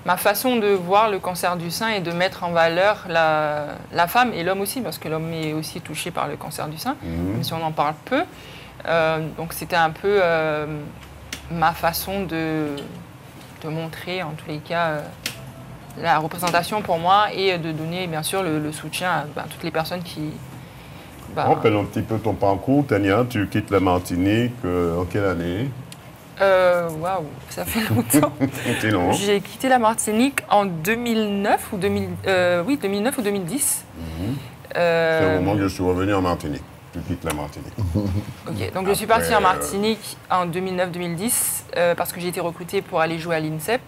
ma façon de voir le cancer du sein et de mettre en valeur la femme et l'homme aussi, parce que l'homme est aussi touché par le cancer du sein, même si on en parle peu. Donc c'était un peu ma façon de montrer, en tous les cas, la représentation pour moi et de donner bien sûr le soutien à toutes les personnes qui... Rappelle un petit peu ton parcours, Tania. Tu quittes la Martinique en quelle année? Waouh, ça fait longtemps. J'ai quitté la Martinique en 2009 ou 2010. C'est au moment que je suis revenu en Martinique. tu quittes la Martinique. Ok, donc je suis partie en Martinique en 2009-2010 parce que j'ai été recrutée pour aller jouer à l'INSEP.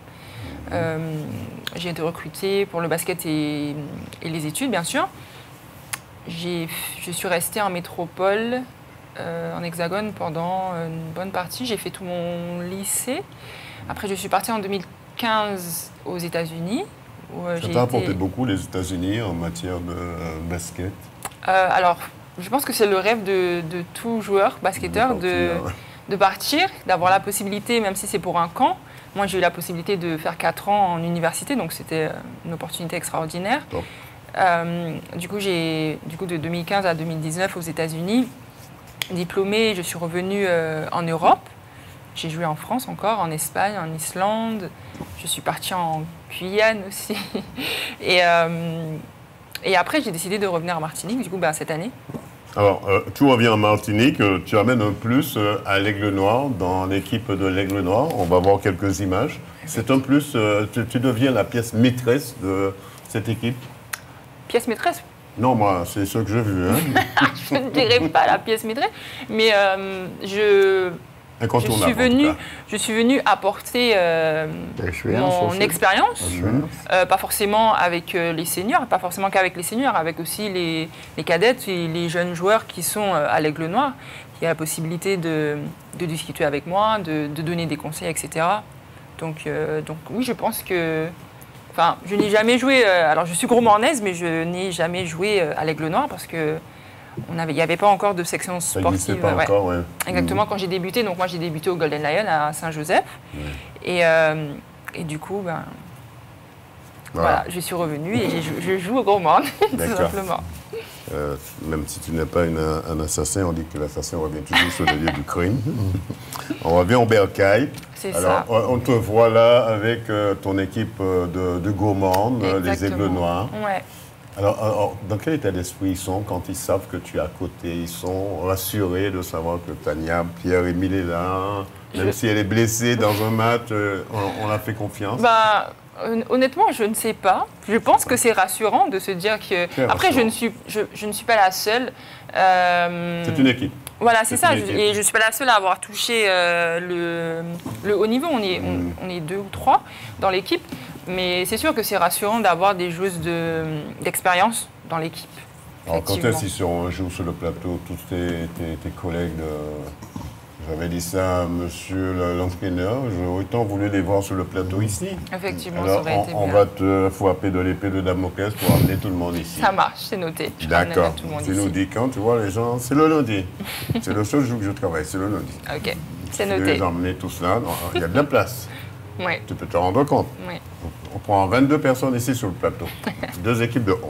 J'ai été recrutée pour le basket et les études, bien sûr. Je suis restée en métropole, en Hexagone, pendant une bonne partie. J'ai fait tout mon lycée. Après, je suis partie en 2015 aux États-Unis. Ça t'a apporté beaucoup, les États-Unis, en matière de basket? Alors, je pense que c'est le rêve de tout joueur basketteur de partir, d'avoir la possibilité, même si c'est pour un camp. Moi, j'ai eu la possibilité de faire 4 ans en université, donc c'était une opportunité extraordinaire. Du coup, de 2015 à 2019 aux États-Unis, diplômée, je suis revenue en Europe. J'ai joué en France encore, en Espagne, en Islande. Je suis partie en Guyane aussi. Et après, j'ai décidé de revenir en Martinique, du coup, cette année. Alors, tu reviens en Martinique, tu amènes un plus à l'Aigle Noir, dans l'équipe de l'Aigle Noir. On va voir quelques images. C'est un plus, tu deviens la pièce maîtresse de cette équipe. Pièce maîtresse? Non, moi, c'est ce que j'ai vu. Hein. Je ne dirais pas la pièce maîtresse, mais je suis venue apporter mon expérience, pas forcément avec les seniors, pas forcément qu'avec les seniors, avec aussi les cadettes et les jeunes joueurs qui sont à l'Aigle Noir, qui a la possibilité de discuter avec moi, de donner des conseils, etc. Donc oui, je pense que... Enfin, je n'ai jamais joué... alors, je suis gros-mornaise, mais je n'ai jamais joué à l'Aigle Noir parce que il n'y avait pas encore de section sportive. Pas encore, ouais. Exactement, quand j'ai débuté. Donc, moi, j'ai débuté au Golden Lion à Saint-Joseph. Et du coup, voilà, je suis revenue et je joue au Gros Morne, tout simplement. Même si tu n'es pas un assassin, on dit que l'assassin revient toujours sur le lieu du crime. On revient au Bercail. C'est ça. On te voit là avec ton équipe de gourmands, les Aigles Noirs. Ouais. Alors, dans quel état d'esprit ils sont quand ils savent que tu es à côté? Ils sont rassurés de savoir que Tania Pierre-Émile est là, même si elle est blessée dans un match, on l'a fait confiance? Honnêtement, je ne sais pas. Je pense que c'est rassurant de se dire que... Après, je ne suis pas la seule. C'est une équipe. Voilà, c'est ça. Et je ne suis pas la seule à avoir touché le haut niveau. On est 2 ou 3 dans l'équipe. Mais c'est sûr que c'est rassurant d'avoir des joueuses d'expérience dans l'équipe. Alors, quand tu es assis sur un jour sur le plateau, tous tes collègues, j'avais dit ça à monsieur l'entraîneur, j'aurais autant voulu les voir sur le plateau ici. Effectivement, alors, ça aurait été bien. On va te frapper de l'épée de Damoclès pour amener tout le monde ici. Ça marche, c'est noté. D'accord. Tu nous dis quand, tu vois, les gens, c'est le lundi. C'est le seul jour que je travaille, c'est le lundi. Ok, c'est noté. Les emmener tous là, il y a de la place. Oui. Tu peux te rendre compte. Oui. On prend 22 personnes ici sur le plateau. 2 équipes de 11.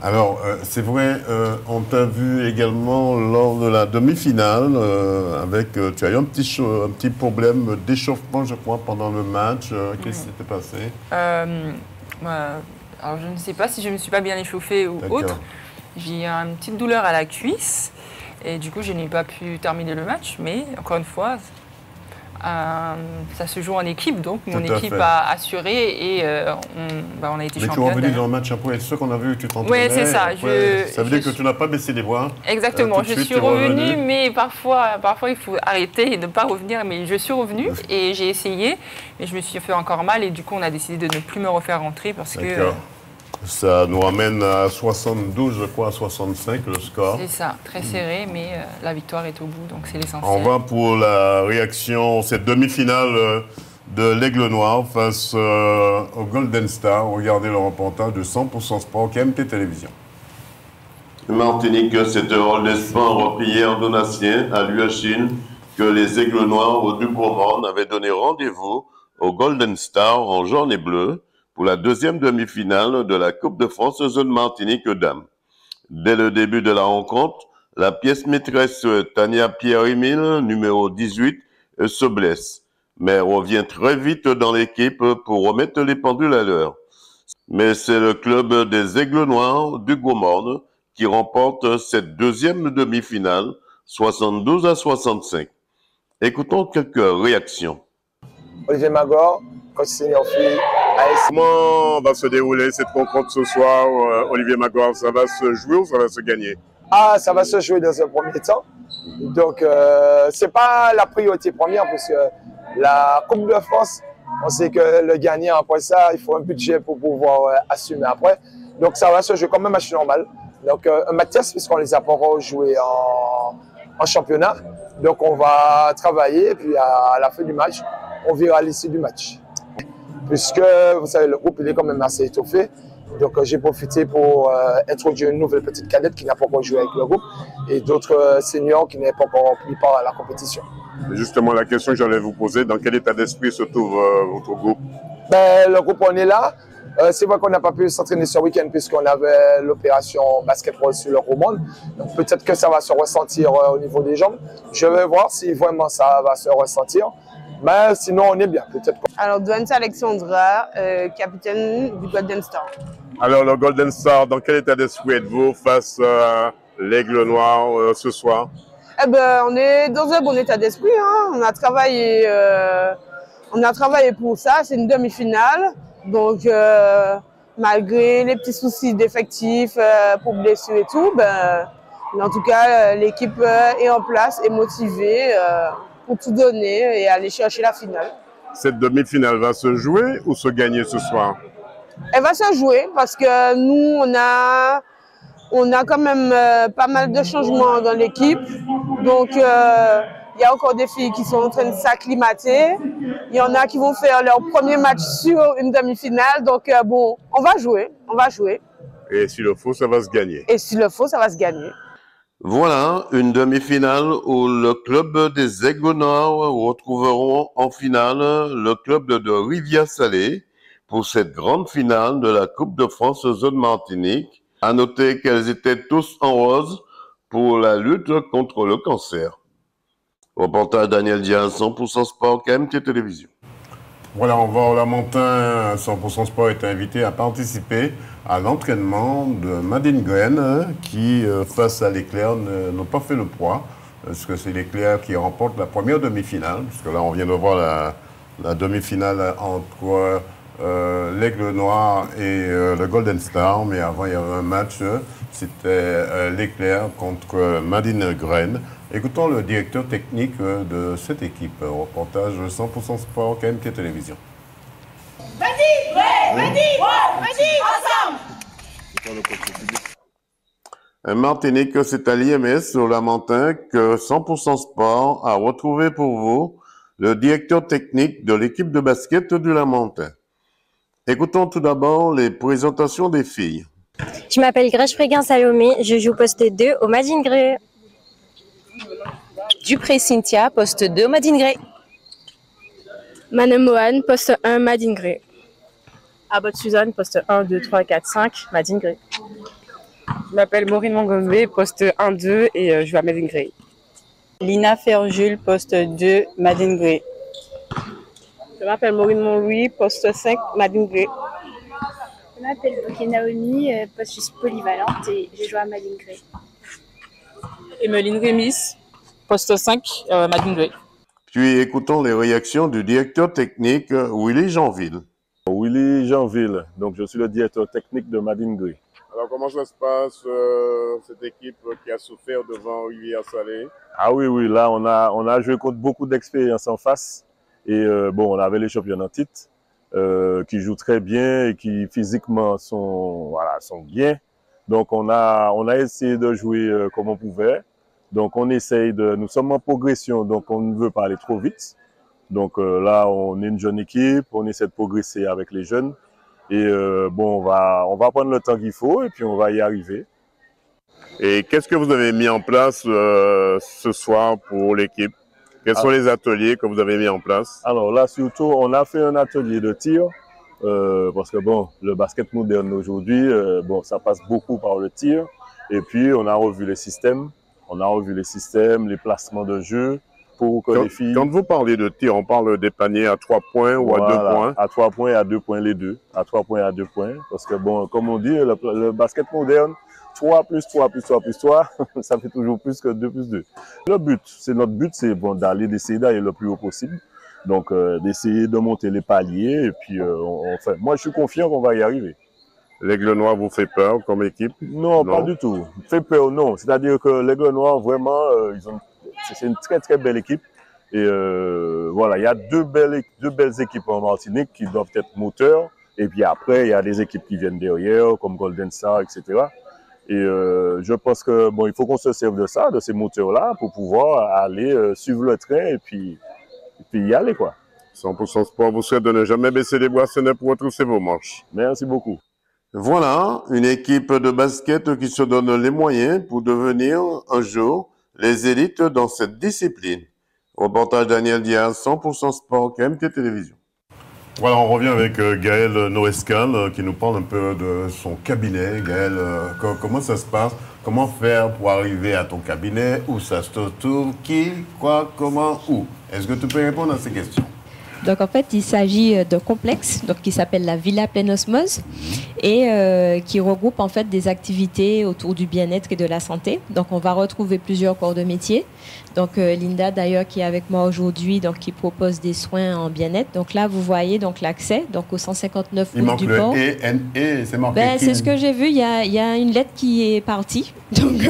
Alors, c'est vrai, on t'a vu également lors de la demi-finale, tu as eu un petit problème d'échauffement, je crois, pendant le match. Qu'est-ce qui s'était passé? Alors, je ne sais pas si je ne me suis pas bien échauffée ou autre. J'ai eu une petite douleur à la cuisse et du coup, je n'ai pas pu terminer le match. Mais encore une fois, ça se joue en équipe, donc mon équipe a assuré et on a été championne. Mais tu es revenu dans le match après, c'est ce qu'on a vu, tu t'entraînais. Oui, c'est ça. Ça veut dire que tu n'as pas baissé les bras. Exactement, je suis revenue, mais parfois il faut arrêter et ne pas revenir. Mais je suis revenue et j'ai essayé, mais je me suis fait encore mal et du coup on a décidé de ne plus me refaire rentrer parce que... Ça nous ramène à 72, je crois, à 65 le score. C'est ça, très serré, mais la victoire est au bout, donc c'est l'essentiel. On va pour la réaction, cette demi-finale de l'Aigle Noir face au Golden Star. Regardez le reportage de 100% Sport, KMT Télévision. Martinique, c'est un rôle d'espoir replié en Donatien à l'UHN que les Aigles Noirs du Gourmand avaient donné rendez-vous au Golden Star en jaune et bleu pour la deuxième demi-finale de la Coupe de France Zone Martinique Dames. Dès le début de la rencontre, la pièce maîtresse Tania Pierre-Émile, numéro 18, se blesse, mais revient très vite dans l'équipe pour remettre les pendules à l'heure. Mais c'est le club des Aigles Noirs du Gourmand qui remporte cette deuxième demi-finale, 72 à 65. Écoutons quelques réactions. Olivier Magor, coach senior fille. Comment va se dérouler cette rencontre ce soir, Olivier Magor? Ça va se jouer ou ça va se gagner? Ah, ça va se jouer dans un premier temps. Donc, c'est pas la priorité première parce que la Coupe de France, on sait que le gagnant, après ça, il faut un budget pour pouvoir assumer après. Donc, ça va se jouer comme un match normal. Donc, un match test puisqu'on les a pas encore joués en championnat. Donc, on va travailler et puis à la fin du match, on verra l'issue du match. Puisque, vous savez, le groupe, il est quand même assez étoffé. Donc, j'ai profité pour introduire une nouvelle petite cadette qui n'a pas encore joué avec le groupe et d'autres seniors qui n'avaient pas encore pris part à la compétition. Justement, la question que j'allais vous poser, dans quel état d'esprit se trouve votre groupe? Ben, le groupe, on est là. C'est vrai qu'on n'a pas pu s'entraîner ce week-end puisqu'on avait l'opération basketball sur le Romande. Donc, peut-être que ça va se ressentir au niveau des jambes. Je vais voir si vraiment ça va se ressentir. Mais sinon, on est bien, peut-être. Alors, Duane Alexandra, capitaine du Golden Star. Alors, le Golden Star, dans quel état d'esprit êtes-vous face à l'Aigle Noir ce soir? Eh ben, on est dans un bon état d'esprit. Hein. On a travaillé pour ça. C'est une demi-finale. Donc, malgré les petits soucis d'effectifs pour blessures et tout, ben, en tout cas, l'équipe est en place, est motivée pour tout donner et aller chercher la finale. Cette demi-finale va se jouer ou se gagner ce soir? Elle va se jouer parce que nous, on a quand même pas mal de changements dans l'équipe. Donc, il y a encore des filles qui sont en train de s'acclimater. Il y en a qui vont faire leur premier match sur une demi-finale. Donc, bon, on va jouer. Et s'il le faut, ça va se gagner. Et s'il le faut, ça va se gagner. Voilà, une demi-finale où le club des Aigles Noirs retrouveront en finale le club de Rivière-Salée pour cette grande finale de la Coupe de France Zone Martinique. À noter qu'elles étaient tous en rose pour la lutte contre le cancer. Reportage Daniel Diaz, 100% Sport, KMT Télévision. Voilà, on va au Lamentin, 100% Sport est invité à participer à l'entraînement de Madine Graine qui, face à l'Éclair, n'ont pas fait le poids, parce que c'est l'Éclair qui remporte la première demi-finale, parce que là on vient de voir la demi-finale entre l'Aigle Noir et le Golden Star, mais avant il y avait un match, c'était l'Éclair contre Madine Graine. Écoutons le directeur technique de cette équipe. Reportage 100% Sport, KMT Télévision. Martinique, c'est à l'IMS, au Lamentin, que 100% Sport a retrouvé pour vous le directeur technique de l'équipe de basket du Lamentin. Écoutons tout d'abord les présentations des filles. Je m'appelle Grèche-Fréguin Salomé, je joue poste 2 au Madine Grey. Dupré Cynthia, poste 2 au Madine Grey. Manem Mohan, poste 1 Madine Grey. Abbott Suzanne, poste 1, 2, 3, 4, 5, Madine Grey. Je m'appelle Maureen Mangombe, poste 1, 2 et je joue à Madine Grey. Lina Ferjul, poste 2, Madine Grey. Je m'appelle Maureen Montlouis, poste 5, Madine Grey. Je m'appelle Bokeh Naomi, poste polyvalente et je joue à Madine Grey. Emeline Rémis, poste 5, Madine Grey. Puis écoutons les réactions du directeur technique Willy Jeanville. Willy Jeanville, donc je suis le directeur technique de Madine Grey. Alors comment ça se passe, cette équipe qui a souffert devant Rivière-Salée? Ah oui, là on a joué contre beaucoup d'expérience en face. Et bon, on avait les champions en titre qui jouent très bien et qui physiquement sont bien. Donc on a essayé de jouer comme on pouvait. Donc on essaye nous sommes en progression, donc on ne veut pas aller trop vite. Donc là on est une jeune équipe, on essaie de progresser avec les jeunes. Et bon, on va prendre le temps qu'il faut et puis on va y arriver. Et qu'est-ce que vous avez mis en place ce soir pour l'équipe? Quels sont les ateliers que vous avez mis en place? Alors là, surtout, on a fait un atelier de tir parce que bon, le basket moderne aujourd'hui, bon, ça passe beaucoup par le tir. Et puis, on a revu les systèmes. Les placements de jeu pour que les filles... Quand vous parlez de tir, on parle des paniers à 3 points ou à 2 points? À 3 points et à 2 points, les deux. À 3 points et à 2 points. Parce que bon, comme on dit, le basket moderne, 3 plus 3 plus 3 plus 3, ça fait toujours plus que 2 plus 2. Notre but, c'est bon, d'essayer d'aller le plus haut possible. Donc, d'essayer de monter les paliers. Et puis, moi, je suis confiant qu'on va y arriver. l'Aigle Noir vous fait peur comme équipe? Non, pas du tout. Fait peur, non. C'est-à-dire que l'Aigle Noir, vraiment, c'est une très très belle équipe. Et voilà, il y a deux belles équipes en Martinique qui doivent être moteurs. Et puis après, il y a des équipes qui viennent derrière, comme Golden Star, etc. Et je pense que bon, il faut qu'on se serve de ça, de ces moteurs-là, pour pouvoir aller suivre le train et puis y aller, quoi. 100% Sport vous souhaite de ne jamais baisser les bracelets pour retrousser vos manches. Merci beaucoup. Voilà, une équipe de basket qui se donne les moyens pour devenir un jour les élites dans cette discipline. Reportage Daniel Diaz, 100% Sport, KMT Télévision. Voilà, on revient avec Gaël Noescal qui nous parle un peu de son cabinet. Gaël, comment ça se passe? Comment faire pour arriver à ton cabinet? Où ça se trouve? Qui? Quoi? Comment? Où? Est-ce que tu peux répondre à ces questions? Donc en fait, il s'agit d'un complexe donc, qui s'appelle la Villa Pleine Osmose et qui regroupe en fait des activités autour du bien-être et de la santé. Donc on va retrouver plusieurs corps de métier. Donc Linda d'ailleurs qui est avec moi aujourd'hui, donc qui propose des soins en bien-être. Donc là vous voyez donc l'accès donc au 159 route du Port. C'est marqué. C'est ce que j'ai vu. Il y a une lettre qui est partie. Donc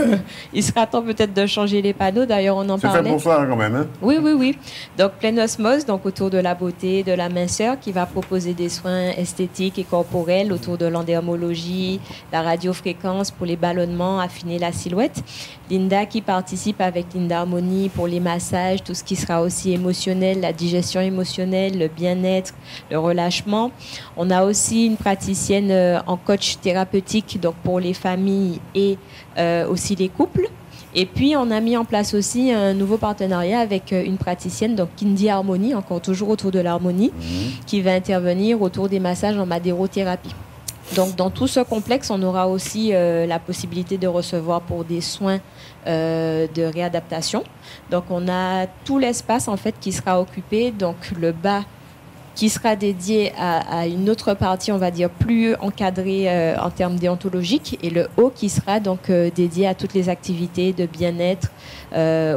il sera temps peut-être de changer les panneaux. D'ailleurs on en parlait. C'est fait pour ça quand même. Hein? Oui. Donc Pleine Osmose donc autour de la beauté, de la minceur, qui va proposer des soins esthétiques et corporels autour de l'endérmologie, la radiofréquence pour les ballonnements, affiner la silhouette. Linda qui participe avec Linda Harmonie pour les massages, tout ce qui sera aussi émotionnel, la digestion émotionnelle, le bien-être, le relâchement. On a aussi une praticienne en coach thérapeutique donc pour les familles et aussi les couples. Et puis, on a mis en place aussi un nouveau partenariat avec une praticienne, donc Kindy Harmonie, encore toujours autour de l'harmonie, qui va intervenir autour des massages en madérothérapie. Donc, dans tout ce complexe, on aura aussi la possibilité de recevoir pour des soins de réadaptation. Donc, on a tout l'espace, en fait, qui sera occupé. Donc, le bas qui sera dédié à une autre partie, on va dire, plus encadrée en termes déontologiques, et le haut qui sera donc dédié à toutes les activités de bien-être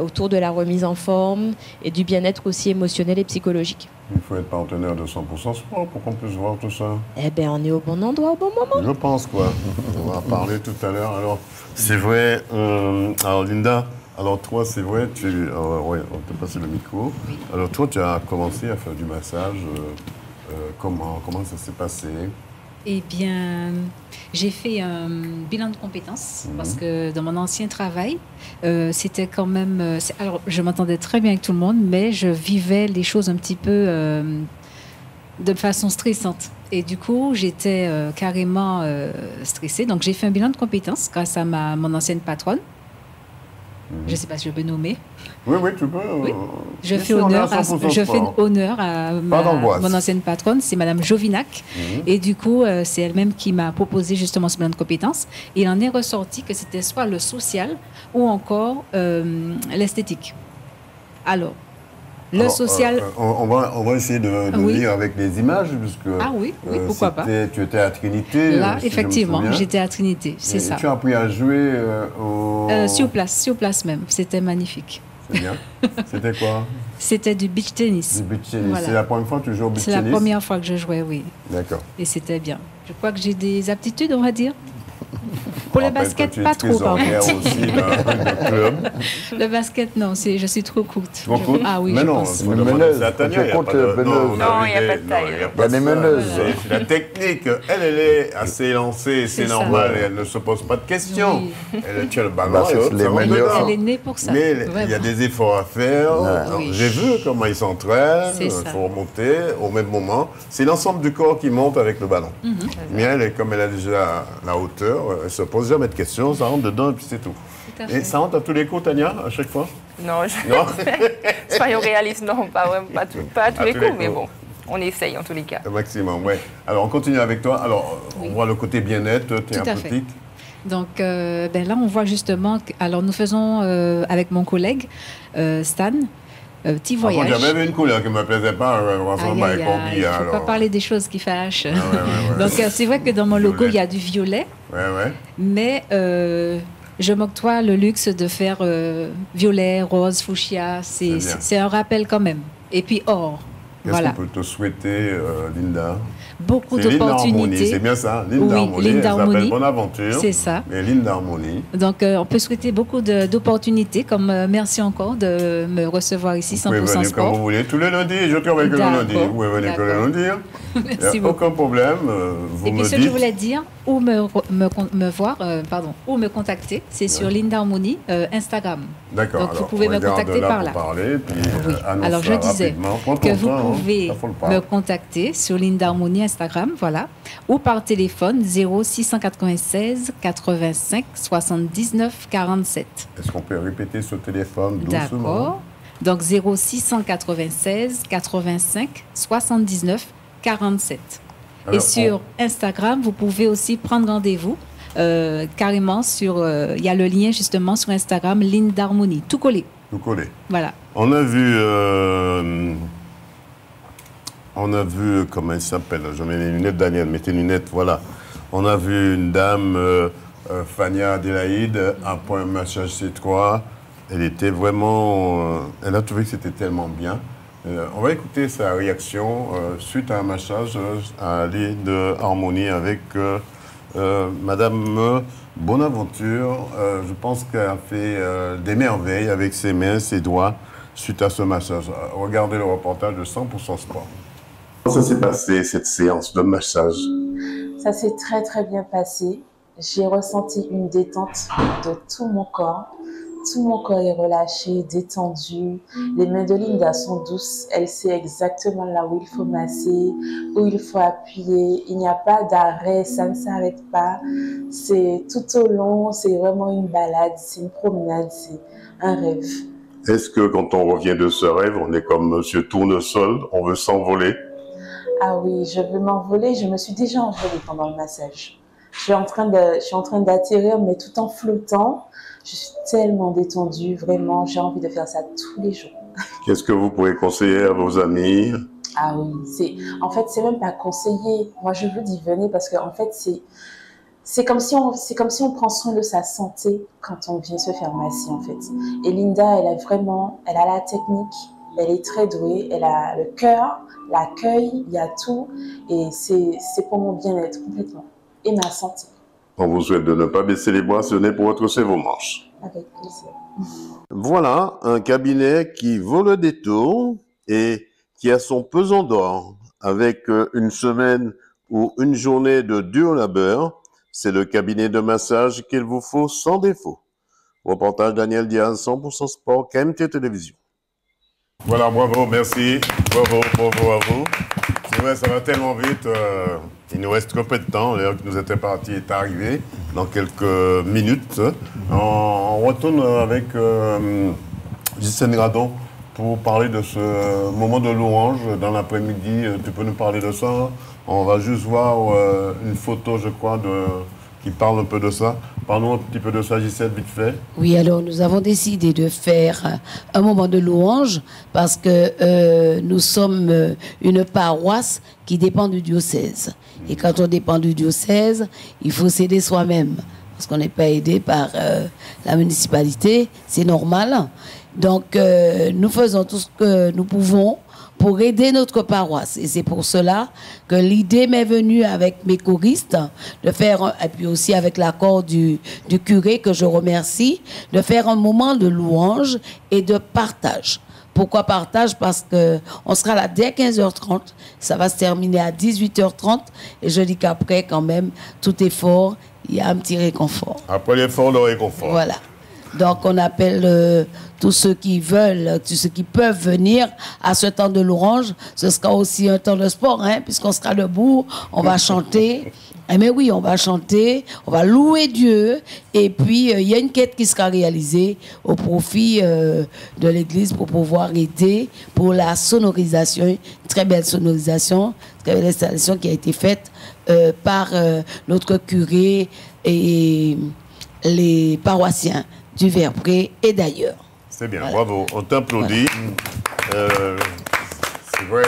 autour de la remise en forme et du bien-être aussi émotionnel et psychologique. Il faut être partenaire de 100% Sport pour qu'on puisse voir tout ça. Eh bien, on est au bon endroit, au bon moment. Je pense, quoi. On va en parler tout à l'heure. Alors, c'est vrai, alors Linda, alors toi, c'est vrai, ouais, on t'a passé le micro. Oui. Alors toi, tu as commencé à faire du massage. Comment ça s'est passé? Eh bien, j'ai fait un bilan de compétences parce que dans mon ancien travail, c'était quand même... alors, je m'entendais très bien avec tout le monde, mais je vivais les choses un petit peu de façon stressante. Et du coup, j'étais carrément stressée. Donc, j'ai fait un bilan de compétences grâce à mon ancienne patronne. Je ne sais pas si je peux nommer. Oui, tu peux. Oui. Je fais honneur à mon ancienne patronne, c'est Madame Jovinac. Et du coup, c'est elle-même qui m'a proposé justement ce bilan de compétences. Et il en est ressorti que c'était soit le social ou encore l'esthétique. Alors, le social... on va essayer de lire avec les images, puisque... Ah oui, pourquoi pas. Tu étais à Trinité. Là, effectivement, j'étais à Trinité, c'est ça. Tu as appris à jouer sur place même. C'était magnifique. C'est bien. C'était quoi? C'était du beach tennis. Du beach tennis. Voilà. C'est la première fois que tu joues au beach tennis? C'est la première fois que je jouais, oui. D'accord. Et c'était bien. Je crois que j'ai des aptitudes, on va dire. Pour le basket, pas trop, par contre. Aussi le club. Le basket, non, je suis trop courte. Trop courte? Ah oui, mais je non, pense. Faut demander ça à Tania. Non, il n'y a pas de taille. Il y a des meneuses. C'est la technique. Elle est assez élancée, c'est normal. Elle ne se pose pas de questions. Oui. Elle tient le ballon. Elle est née pour ça. Mais il y a des efforts à faire. Oui. J'ai vu comment ils s'entraînent. Il faut remonter au même moment. C'est l'ensemble du corps qui monte avec le ballon. Mais elle, comme elle a déjà la hauteur, elle se pose jamais de questions, ça rentre dedans et puis c'est tout. Et ça rentre à tous les coups, Tania, à chaque fois? Non, soyons réalistes, non, pas à tous les coups, mais bon, on essaye en tous les cas. Au maximum, oui. Alors, on continue avec toi. Alors, on voit le côté bien-être, thérapeutique. Donc, là, on voit justement... Alors, nous faisons, avec mon collègue, Stan, petit voyage. J'ai même une couleur qui ne me plaisait pas, ensemble avec Corby. Il ne faut pas parler des choses qui fâchent. Donc, c'est vrai que dans mon logo, il y a du violet. Mais je m'octroie le luxe de faire violet, rose, fuchsia. C'est un rappel quand même. Et puis or. Qu'est-ce Voilà. qu'on peut te souhaiter, Linda? Beaucoup C'est Linda Harmonie, d'opportunités. c'est bien ça? Linda Oui, Harmonie, Linda elle s'appelle Harmonie. Bonaventure. C'est ça. Mais Linda Harmonie. Donc, on peut souhaiter beaucoup d'opportunités, comme merci encore de me recevoir ici, Vous pouvez 100% venir sport. comme vous voulez. Tous les lundis, je travaille que le D'accord. lundi. Vous pouvez venir que le D'accord. lundi. Il n'y Merci a beaucoup. aucun problème. Vous Et puis, me ce que je dites. voulais dire, ou me voir, ou me contacter, c'est sur Linda Harmonie, Instagram. D'accord. Donc, alors, vous pouvez me regarde contacter là par pour là. parler, puis Oui. annonce Alors, je ça disais rapidement. Prends que ton vous temps, hein, pouvez ça faut le faire. me contacter sur Linda Harmonie Instagram, voilà, ou par téléphone 0696 85 79 47. Est-ce qu'on peut répéter ce téléphone doucement? D'accord. Donc 0696 85 79 47. Et Alors, sur Instagram, vous pouvez aussi prendre rendez-vous carrément sur. Il y a le lien justement sur Instagram, Linda Harmonie, tout collé. Tout collé. Voilà. On a vu, comment elle s'appelle? Je mets les lunettes, Daniel, mets tes lunettes, voilà. On a vu une dame, Fania Adélaïde, après un massage C3. Elle était vraiment, elle a trouvé que c'était tellement bien. On va écouter sa réaction suite à un massage à l'île de Harmonie avec Madame Bonaventure. Je pense qu'elle a fait des merveilles avec ses mains, ses doigts, suite à ce massage. Regardez le reportage de 100% Sport. Comment ça s'est passé, cette séance de massage? Ça s'est très très bien passé. J'ai ressenti une détente de tout mon corps. Tout mon corps est relâché, détendu. Les mains de Linda sont douces. Elle sait exactement là où il faut masser, où il faut appuyer. Il n'y a pas d'arrêt, ça ne s'arrête pas. C'est tout au long, c'est vraiment une balade, c'est une promenade, c'est un rêve. Est-ce que quand on revient de ce rêve, on est comme Monsieur Tournesol, on veut s'envoler? Ah oui, je veux m'envoler. Je me suis déjà envolée pendant le massage. Je suis en train d'atterrir, mais tout en flottant. Je suis tellement détendue, vraiment. J'ai envie de faire ça tous les jours. Qu'est-ce que vous pouvez conseiller à vos amis? Ah oui, en fait, c'est même pas conseillé. Moi, je veux d'y venir parce que en fait, c'est comme si on prend soin de sa santé quand on vient se faire masser, en fait. Et Linda, elle a la technique. Elle est très douée, elle a le cœur, l'accueil, il y a tout. Et c'est pour mon bien-être complètement. Et ma santé. On vous souhaite de ne pas baisser les bras, ce n'est pour retrousser vos manches. Avec plaisir. Voilà un cabinet qui vaut le détour et qui a son pesant d'or. Avec une semaine ou une journée de dur labeur, c'est le cabinet de massage qu'il vous faut sans défaut. Reportage Daniel Diaz, 100% Sport, KMT Télévision. Voilà, bravo, merci. Bravo à vous. C'est vrai, ça va tellement vite. Il nous reste très peu de temps. L'heure qui nous était parti est arrivée. Dans quelques minutes, on retourne avec Gisèle Gradon pour parler de ce moment de louange dans l'après-midi. Tu peux nous parler de ça? On va juste voir une photo, je crois, qui parle un peu de ça. Parlons un petit peu de ça, Gisèle, vite fait. Oui, alors nous avons décidé de faire un moment de louange parce que nous sommes une paroisse qui dépend du diocèse. Et quand on dépend du diocèse, il faut s'aider soi-même parce qu'on n'est pas aidé par la municipalité, c'est normal. Donc nous faisons tout ce que nous pouvons pour aider notre paroisse. Et c'est pour cela que l'idée m'est venue avec mes choristes de faire, et puis aussi avec l'accord du curé que je remercie, de faire un moment de louange et de partage. Pourquoi partage? Parce qu'on sera là dès 15h30, ça va se terminer à 18h30 et je dis qu'après quand même, tout effort, il y a un petit réconfort. Après l'effort, le réconfort. Voilà. Donc, on appelle tous ceux qui veulent, tous ceux qui peuvent venir à ce temps de louange. Ce sera aussi un temps de sport, hein, puisqu'on sera debout, on va chanter. Mais oui, on va chanter, on va louer Dieu. Et puis, il y a une quête qui sera réalisée au profit de l'Église pour pouvoir aider pour la sonorisation, une très belle sonorisation, très belle installation qui a été faite par notre curé et les paroissiens du Verpré et d'ailleurs. C'est bien, Voilà. bravo. On t'applaudit. C'est vrai,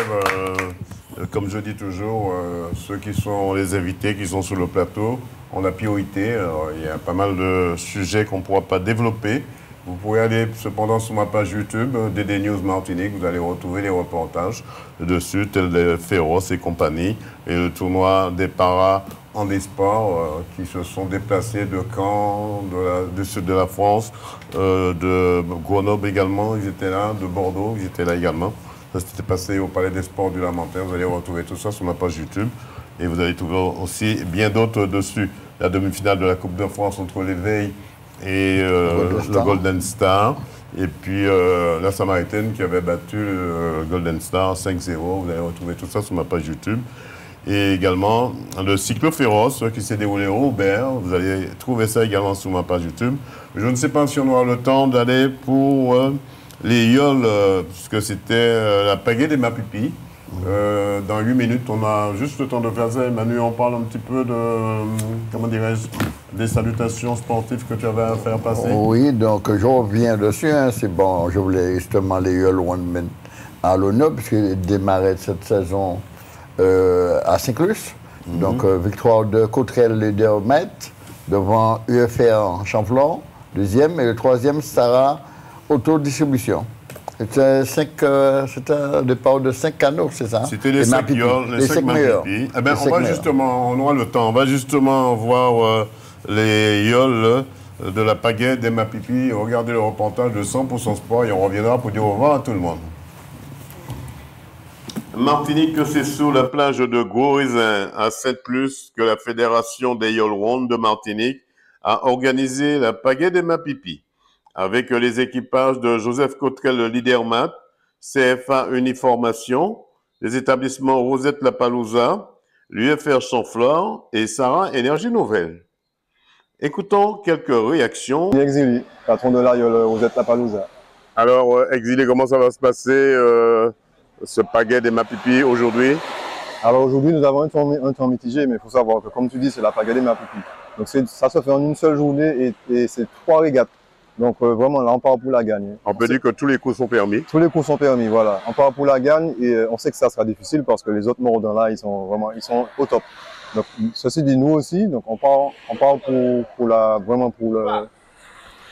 comme je dis toujours, ceux qui sont les invités, qui sont sur le plateau, ont la priorité. Alors, il y a pas mal de sujets qu'on ne pourra pas développer, Vous pouvez aller cependant sur ma page YouTube, DD News Martinique, vous allez retrouver les reportages dessus, tels les Féroces et compagnie, et le tournoi des paras handisport qui se sont déplacés de Caen, du sud de la France, de Grenoble également, ils étaient là, de Bordeaux, ils étaient là également. Ça s'était passé au Palais des Sports du Lamentin, vous allez retrouver tout ça sur ma page YouTube, et vous allez trouver aussi bien d'autres dessus. La demi-finale de la Coupe de France entre l'Éveil et le Golden Star. Et puis la Samaritaine qui avait battu le Golden Star 5-0. Vous allez retrouver tout ça sur ma page YouTube. Et également le cyclo féroce qui s'est déroulé au Robert. Vous allez trouver ça également sur ma page YouTube. Je ne sais pas si on aura le temps d'aller pour les yoles, puisque c'était la pagaie des Mapipi. Dans 8 minutes, on a juste le temps de faire ça. Emmanuel, on parle un petit peu de, comment dirais-je, des salutations sportives que tu avais à faire passer. Oui, donc je reviens dessus. Hein, c'est bon, je voulais justement les Yol One à l'honneur, puisqu'ils démarraient cette saison à Saint-Clus. Donc victoire de Cottrell Ledermet devant UFR Chamflon, deuxième, et le troisième, Sarah Autodistribution. C'était un départ de 5 canaux, c'est ça? C'était les 5 meilleurs. Eh bien, on aura le temps. On va justement voir les yoles de la pagaie des Mapipi, regarder le reportage de 100% Sport et on reviendra pour dire au revoir à tout le monde. Martinique, c'est sur la plage de Gros-Raisin à Sainte-Plus que la Fédération des Yoles Rondes de Martinique a organisé la pagaie des Mapipi, avec les équipages de Joseph Cottrell Lidermat, CFA Uniformation, les établissements Rosette La Palouza, l'UFR Chanflore et Sarah Énergie Nouvelle. Écoutons quelques réactions. Exili, patron de l'Ariole Rosette La Palouza. Alors, Exili, comment ça va se passer, ce pagaie des Mapipi aujourd'hui? Alors aujourd'hui, nous avons un temps mitigé, mais il faut savoir que, comme tu dis, c'est la pagaie des Mapipi. Donc ça se fait en une seule journée et c'est 3 régates. Donc vraiment, là, on part pour la gagne. On peut dire que tous les coups sont permis. Tous les coups sont permis, voilà. On part pour la gagne et on sait que ça sera difficile parce que les autres mordants là, ils sont au top. Donc ceci dit, nous aussi, donc on part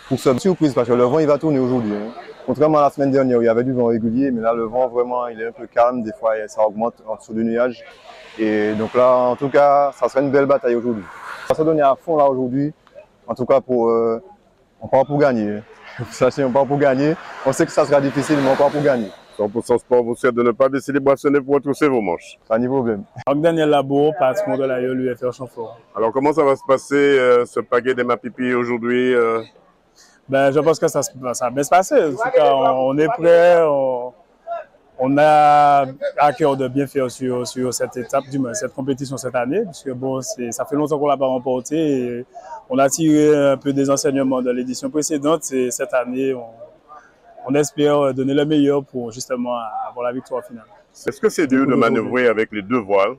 pour cette surprise parce que le vent il va tourner aujourd'hui. Hein. Contrairement à la semaine dernière où il y avait du vent régulier, mais là le vent vraiment il est un peu calme, des fois ça augmente en dessous du nuage. Et donc là, en tout cas, ça sera une belle bataille aujourd'hui. On va se donner à fond là aujourd'hui, en tout cas on part pour gagner. Sachez, on part pour gagner. On sait que ça sera difficile, mais on part pour gagner. 100% Sport vous souhaite de ne pas baisser les boissonnés pour retrousser vos manches. Pas de problème. Daniel Labo, patron de la UFR Chanflore. Alors, comment ça va se passer, ce pagaie des Mapipi aujourd'hui Ben, je pense que ça va bien se passer. En tout cas, on est prêt. On a à cœur de bien faire sur cette étape, cette compétition cette année, puisque bon, ça fait longtemps qu'on ne l'a pas remporté. Et on a tiré un peu des enseignements de l'édition précédente et cette année, on espère donner le meilleur pour justement avoir la victoire finale. Est-ce que c'est dur de manœuvrer avec les 2 voiles?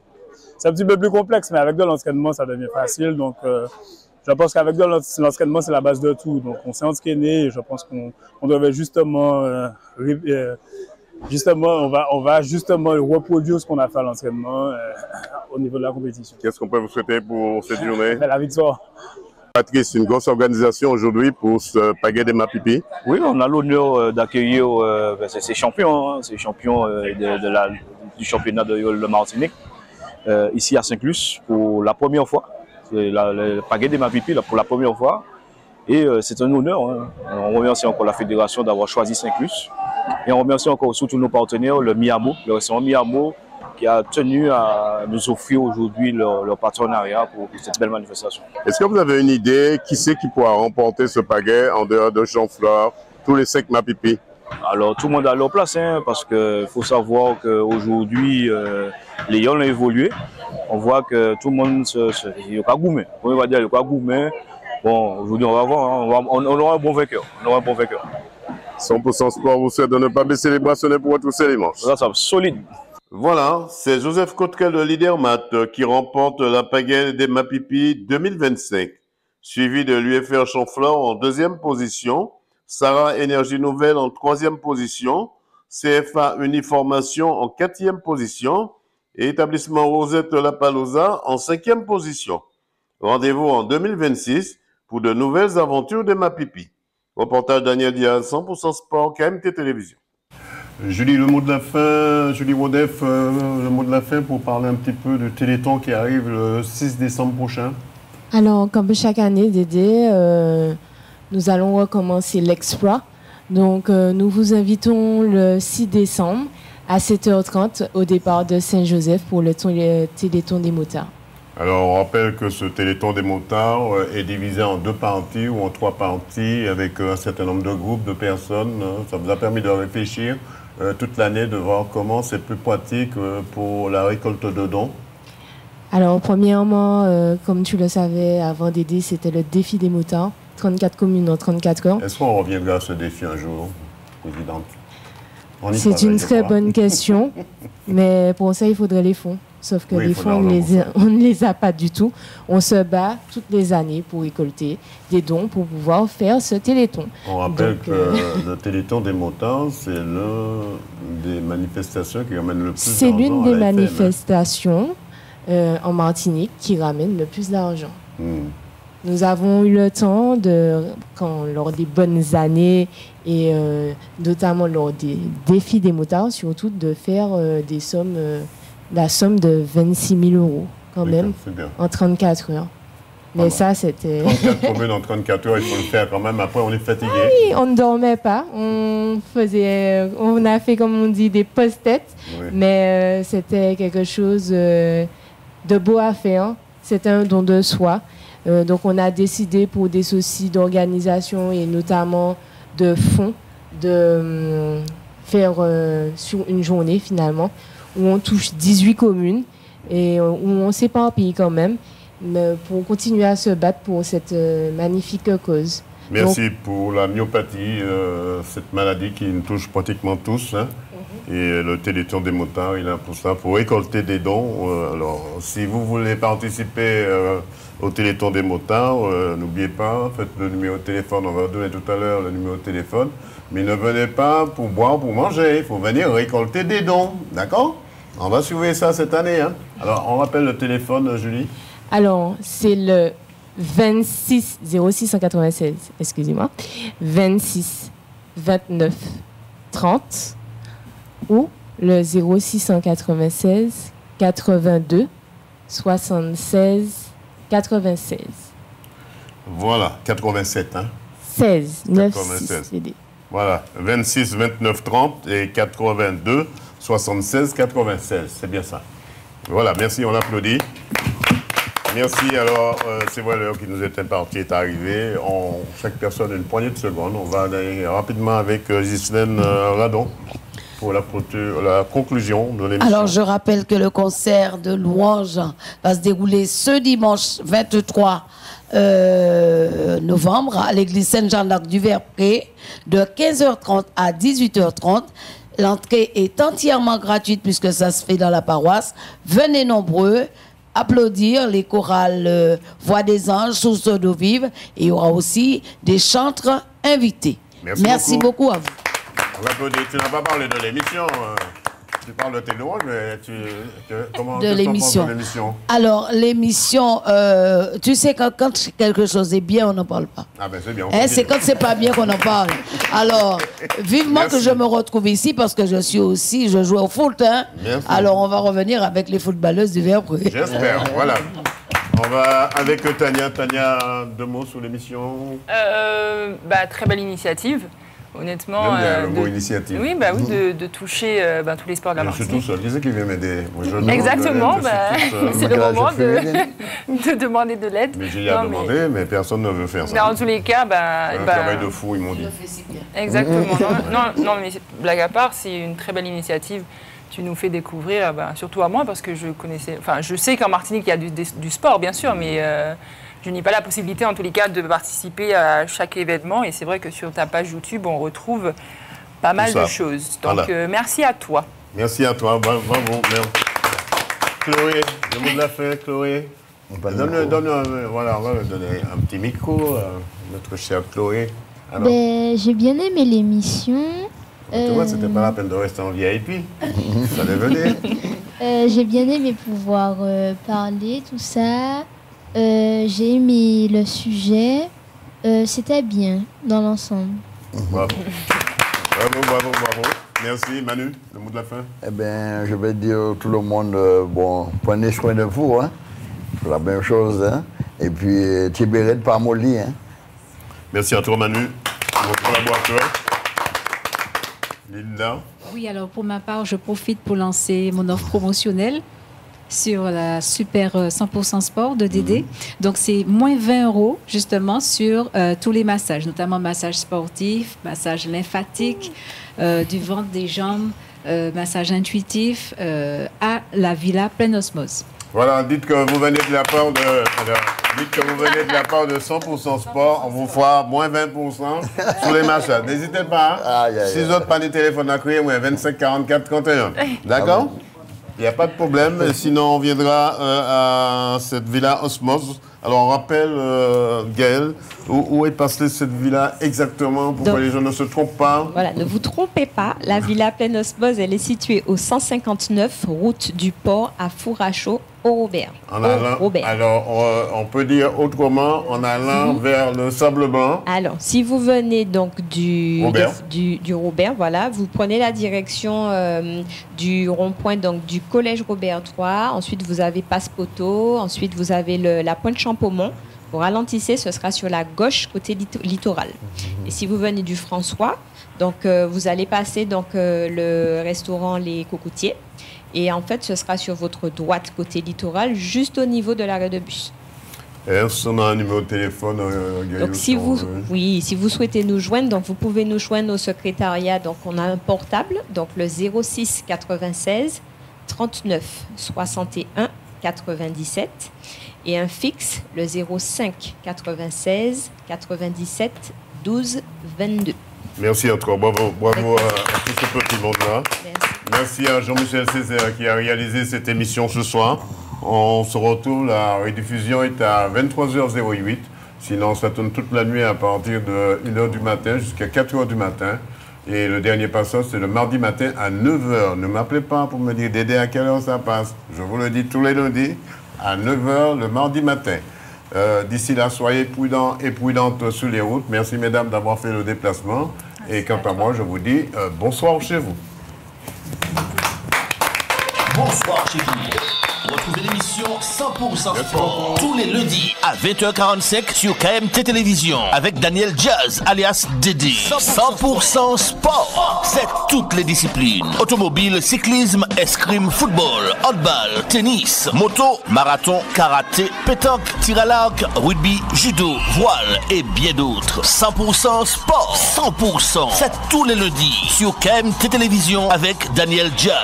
C'est un petit peu plus complexe, mais avec de l'entraînement, ça devient facile. Donc, je pense qu'avec de l'entraînement, c'est la base de tout. Donc, on s'est entraîné et je pense qu'on devait justement... on va justement reproduire ce qu'on a fait à l'entraînement au niveau de la compétition. Qu'est-ce qu'on peut vous souhaiter pour cette journée? La victoire. Patrice, une grosse organisation aujourd'hui pour ce pagaie des Mapipi. Oui, on a l'honneur d'accueillir ces champions, hein, ces champions du championnat de Martinique, ici à Saint-Clus pour la première fois. C'est le pagaie des Mapipi pour la première fois. Et c'est un honneur. Hein. On remercie encore la fédération d'avoir choisi Saint-Clus. Et on remercie encore surtout nos partenaires, le Miamo, le restaurant Miamo, qui a tenu à nous offrir aujourd'hui leur partenariat pour cette belle manifestation. Est-ce que vous avez une idée, qui c'est qui pourra remporter ce pagaie en dehors de Chanflore, tous les 5 Mapipi? Alors tout le monde a leur place, hein, parce qu'il faut savoir qu'aujourd'hui, les Yols ont évolué. On voit que tout le monde il y a gourmet. On va dire il y a gourmet. Bon, aujourd'hui on va voir, hein, on aura un bon vainqueur. 100% Sport vous souhaite de ne pas baisser les bracelets pour retrousser les manches. Ça va solide. Voilà, c'est Joseph Cottrell de Lidermat qui remporte la pagaie des Mapipi 2025, suivi de l'UFR Chanflore en 2e position, Sarah Énergie Nouvelle en 3e position, CFA Uniformation en 4e position et Établissement Rosette La Palouza en 5e position. Rendez-vous en 2026 pour de nouvelles aventures des Mapipi. Reportage Daniel Diaz, 100% Sport, KMT Télévision. Julie, le mot de la fin, Julie Rodef, le mot de la fin pour parler un petit peu du Téléthon qui arrive le 6 décembre prochain. Alors, comme chaque année, Dédé, nous allons recommencer l'exploit. Donc, nous vous invitons le 6 décembre à 7h30 au départ de Saint-Joseph pour le Téléthon des motards. Alors, on rappelle que ce Téléthon des motards est divisé en 2 parties ou en 3 parties avec un certain nombre de groupes de personnes. Ça vous a permis de réfléchir toute l'année, de voir comment c'est plus pratique pour la récolte de dons. Alors, premièrement, comme tu le savais avant Dédé, c'était le défi des motards. 34 communes en 34 heures. Est-ce qu'on reviendra à ce défi un jour, Présidente? C'est une très bonne question, mais pour ça, il faudrait les fonds. Sauf que les fonds, on ne les a pas du tout. On se bat toutes les années pour récolter des dons pour pouvoir faire ce Téléthon. On rappelle que le Téléthon des motards, c'est l'une des manifestations qui ramène le plus d'argent. C'est l'une des manifestations en Martinique qui ramène le plus d'argent. Nous avons eu le temps, lors des bonnes années et notamment lors des défis des motards, surtout de faire la somme de 26 000 euros quand même en 34 heures. Mais ça, c'était... 34 communes en 34 heures, il faut le faire quand même. Après, on est fatigué. Oui, on ne dormait pas. On a fait, comme on dit, des post-têtes. Oui. Mais c'était quelque chose de beau à faire. C'était un don de soi. Donc, on a décidé pour des soucis d'organisation et notamment de fonds de faire sur une journée finalement où on touche 18 communes et où on s'éparpille quand même pour continuer à se battre pour cette magnifique cause. Merci pour la myopathie, cette maladie qui nous touche pratiquement tous. Hein. Et le Téléthon des motards, il est là pour ça, pour récolter des dons. Alors, si vous voulez participer au Téléthon des motards, n'oubliez pas, faites le numéro de téléphone, on va donner tout à l'heure le numéro de téléphone. Mais ne venez pas pour boire, pour manger, il faut venir récolter des dons, d'accord? On va surveiller ça cette année. Hein. Alors, on rappelle le téléphone, Julie? Alors, c'est le 26 06 196, excusez-moi, 26 29 30 ou le 0696 82 76 96. Voilà, 87, hein? 16, 9, 96. 6, voilà, 26 29 30 et 82 76 96, c'est bien ça. Voilà, merci, on applaudit. Merci, alors, c'est vrai, l'heure qui nous est impartie est arrivée. Chaque personne a une poignée de secondes. On va aller rapidement avec Ghislaine Radon pour la conclusion de l'émission. Alors, je rappelle que le concert de louanges va se dérouler ce dimanche 23 novembre à l'église Saint-Jean-d'Arc du Verpré de 15h30 à 18h30. L'entrée est entièrement gratuite puisque ça se fait dans la paroisse. Venez nombreux. Applaudir les chorales Voix des Anges, Source d'eau vive, et il y aura aussi des chantres invités. Merci beaucoup à vous. On applaudit. Tu n'as pas parlé de l'émission. Tu parles de tes louanges, mais comment de l'émission. Alors, l'émission, tu sais, quand quelque chose est bien, on n'en parle pas. Ah ben c'est bien. C'est quand c'est pas bien qu'on en parle. Alors, vivement que je me retrouve ici, parce que je joue au foot. Hein. Alors, on va revenir avec les footballeuses du Verpré. J'espère, voilà. On va avec Tania. Tania, 2 mots sur l'émission. Très belle initiative. Honnêtement, le mot initiative. Oui, de toucher tous les sports de la Martinique. Je suis tout seul. Qui c'est qui vient m'aider? Exactement. C'est le moment de demander de l'aide. Mais j'ai demandé, mais personne ne veut faire ça. Mais en tous les cas, un travail de fou, ils m'ont dit. Exactement. non, mais blague à part, c'est une très belle initiative. Tu nous fais découvrir, surtout à moi, parce que je sais qu'en Martinique, il y a du sport, bien sûr, mais je n'ai pas la possibilité, en tous les cas, de participer à chaque événement. Et c'est vrai que sur ta page YouTube, on retrouve pas mal de choses. Donc, merci à toi. Merci à toi. Bravo. Chloé, le mot de la fin, Chloé. Voilà, on va lui donner un petit micro à notre chère Chloé. J'ai bien aimé l'émission. Tu vois, c'était pas la peine de rester en VIP. Ça allait venir. J'ai bien aimé pouvoir parler, tout ça. J'ai aimé le sujet. C'était bien dans l'ensemble. Bravo. Bravo. Merci. Manu, le mot de la fin. Eh bien, je vais dire à tout le monde, prenez soin de vous, hein. C'est la même chose, hein. Et puis, Tibéret pas molli, hein. Merci à toi, Manu, mon collaborateur. Linda. Oui, alors pour ma part, je profite pour lancer mon offre promotionnelle sur la Super 100% Sport de Dédé. Donc, c'est moins 20 € justement sur tous les massages, notamment massage sportif, massage lymphatique, du ventre, des jambes, massage intuitif à la Villa Pleine Osmose. Voilà, dites que vous venez de la part de 100% Sport, on vous fera moins 20% sur les massages. N'hésitez pas. 6 autres paniers de téléphone à crier, 25 44 31. D'accord? Il n'y a pas de problème. Sinon, on viendra à cette Villa Osmose. Alors, on rappelle, Gaëlle, où est passée cette villa exactement pour que les gens ne se trompent pas? Voilà, ne vous trompez pas. La Villa Pleine Osmose, elle est située au 159 route du Port à Fourachot, au Robert. Alors, on peut dire autrement, en allant vers le Sable Blanc. Alors, si vous venez donc du Robert, voilà, vous prenez la direction du rond-point donc du Collège Robert III. Ensuite, vous avez Passe-Poteau. Ensuite, vous avez la Pointe Champomont. Vous ralentissez, ce sera sur la gauche côté littoral. Et si vous venez du François, donc vous allez passer donc le restaurant Les Cocoutiers. Et en fait, ce sera sur votre droite côté littoral, juste au niveau de l'arrêt de bus. Est-ce qu'on a un numéro de téléphone, donc, si vous souhaitez nous joindre, donc vous pouvez nous joindre au secrétariat. Donc, on a un portable, donc le 06 96 39 61 97, et un fixe, le 05 96 97 12 22. Merci encore. Bravo à tout ce petit monde-là. Merci à Jean-Michel Césaire qui a réalisé cette émission ce soir. On se retrouve, la rediffusion est à 23h08. Sinon, ça tourne toute la nuit à partir de 1h du matin jusqu'à 4h du matin. Et le dernier passage, c'est le mardi matin à 9h. Ne m'appelez pas pour me dire, Dédé, à quelle heure ça passe? Je vous le dis tous les lundis, à 9h le mardi matin. D'ici là, soyez prudents et prudentes sur les routes. Merci, mesdames, d'avoir fait le déplacement. Et quant à moi, je vous dis bonsoir chez vous. Bonsoir chez vous. Retrouvez l'émission 100% Sport tous les lundis à 20h45 sur KMT Télévision avec Daniel Jazz alias Dédé. 100% Sport, c'est toutes les disciplines. Automobile, cyclisme, escrime, football, handball, tennis, moto, marathon, karaté, pétanque, tir à l'arc, rugby, judo, voile et bien d'autres. 100% Sport, 100%, c'est tous les lundis sur KMT Télévision avec Daniel Jazz.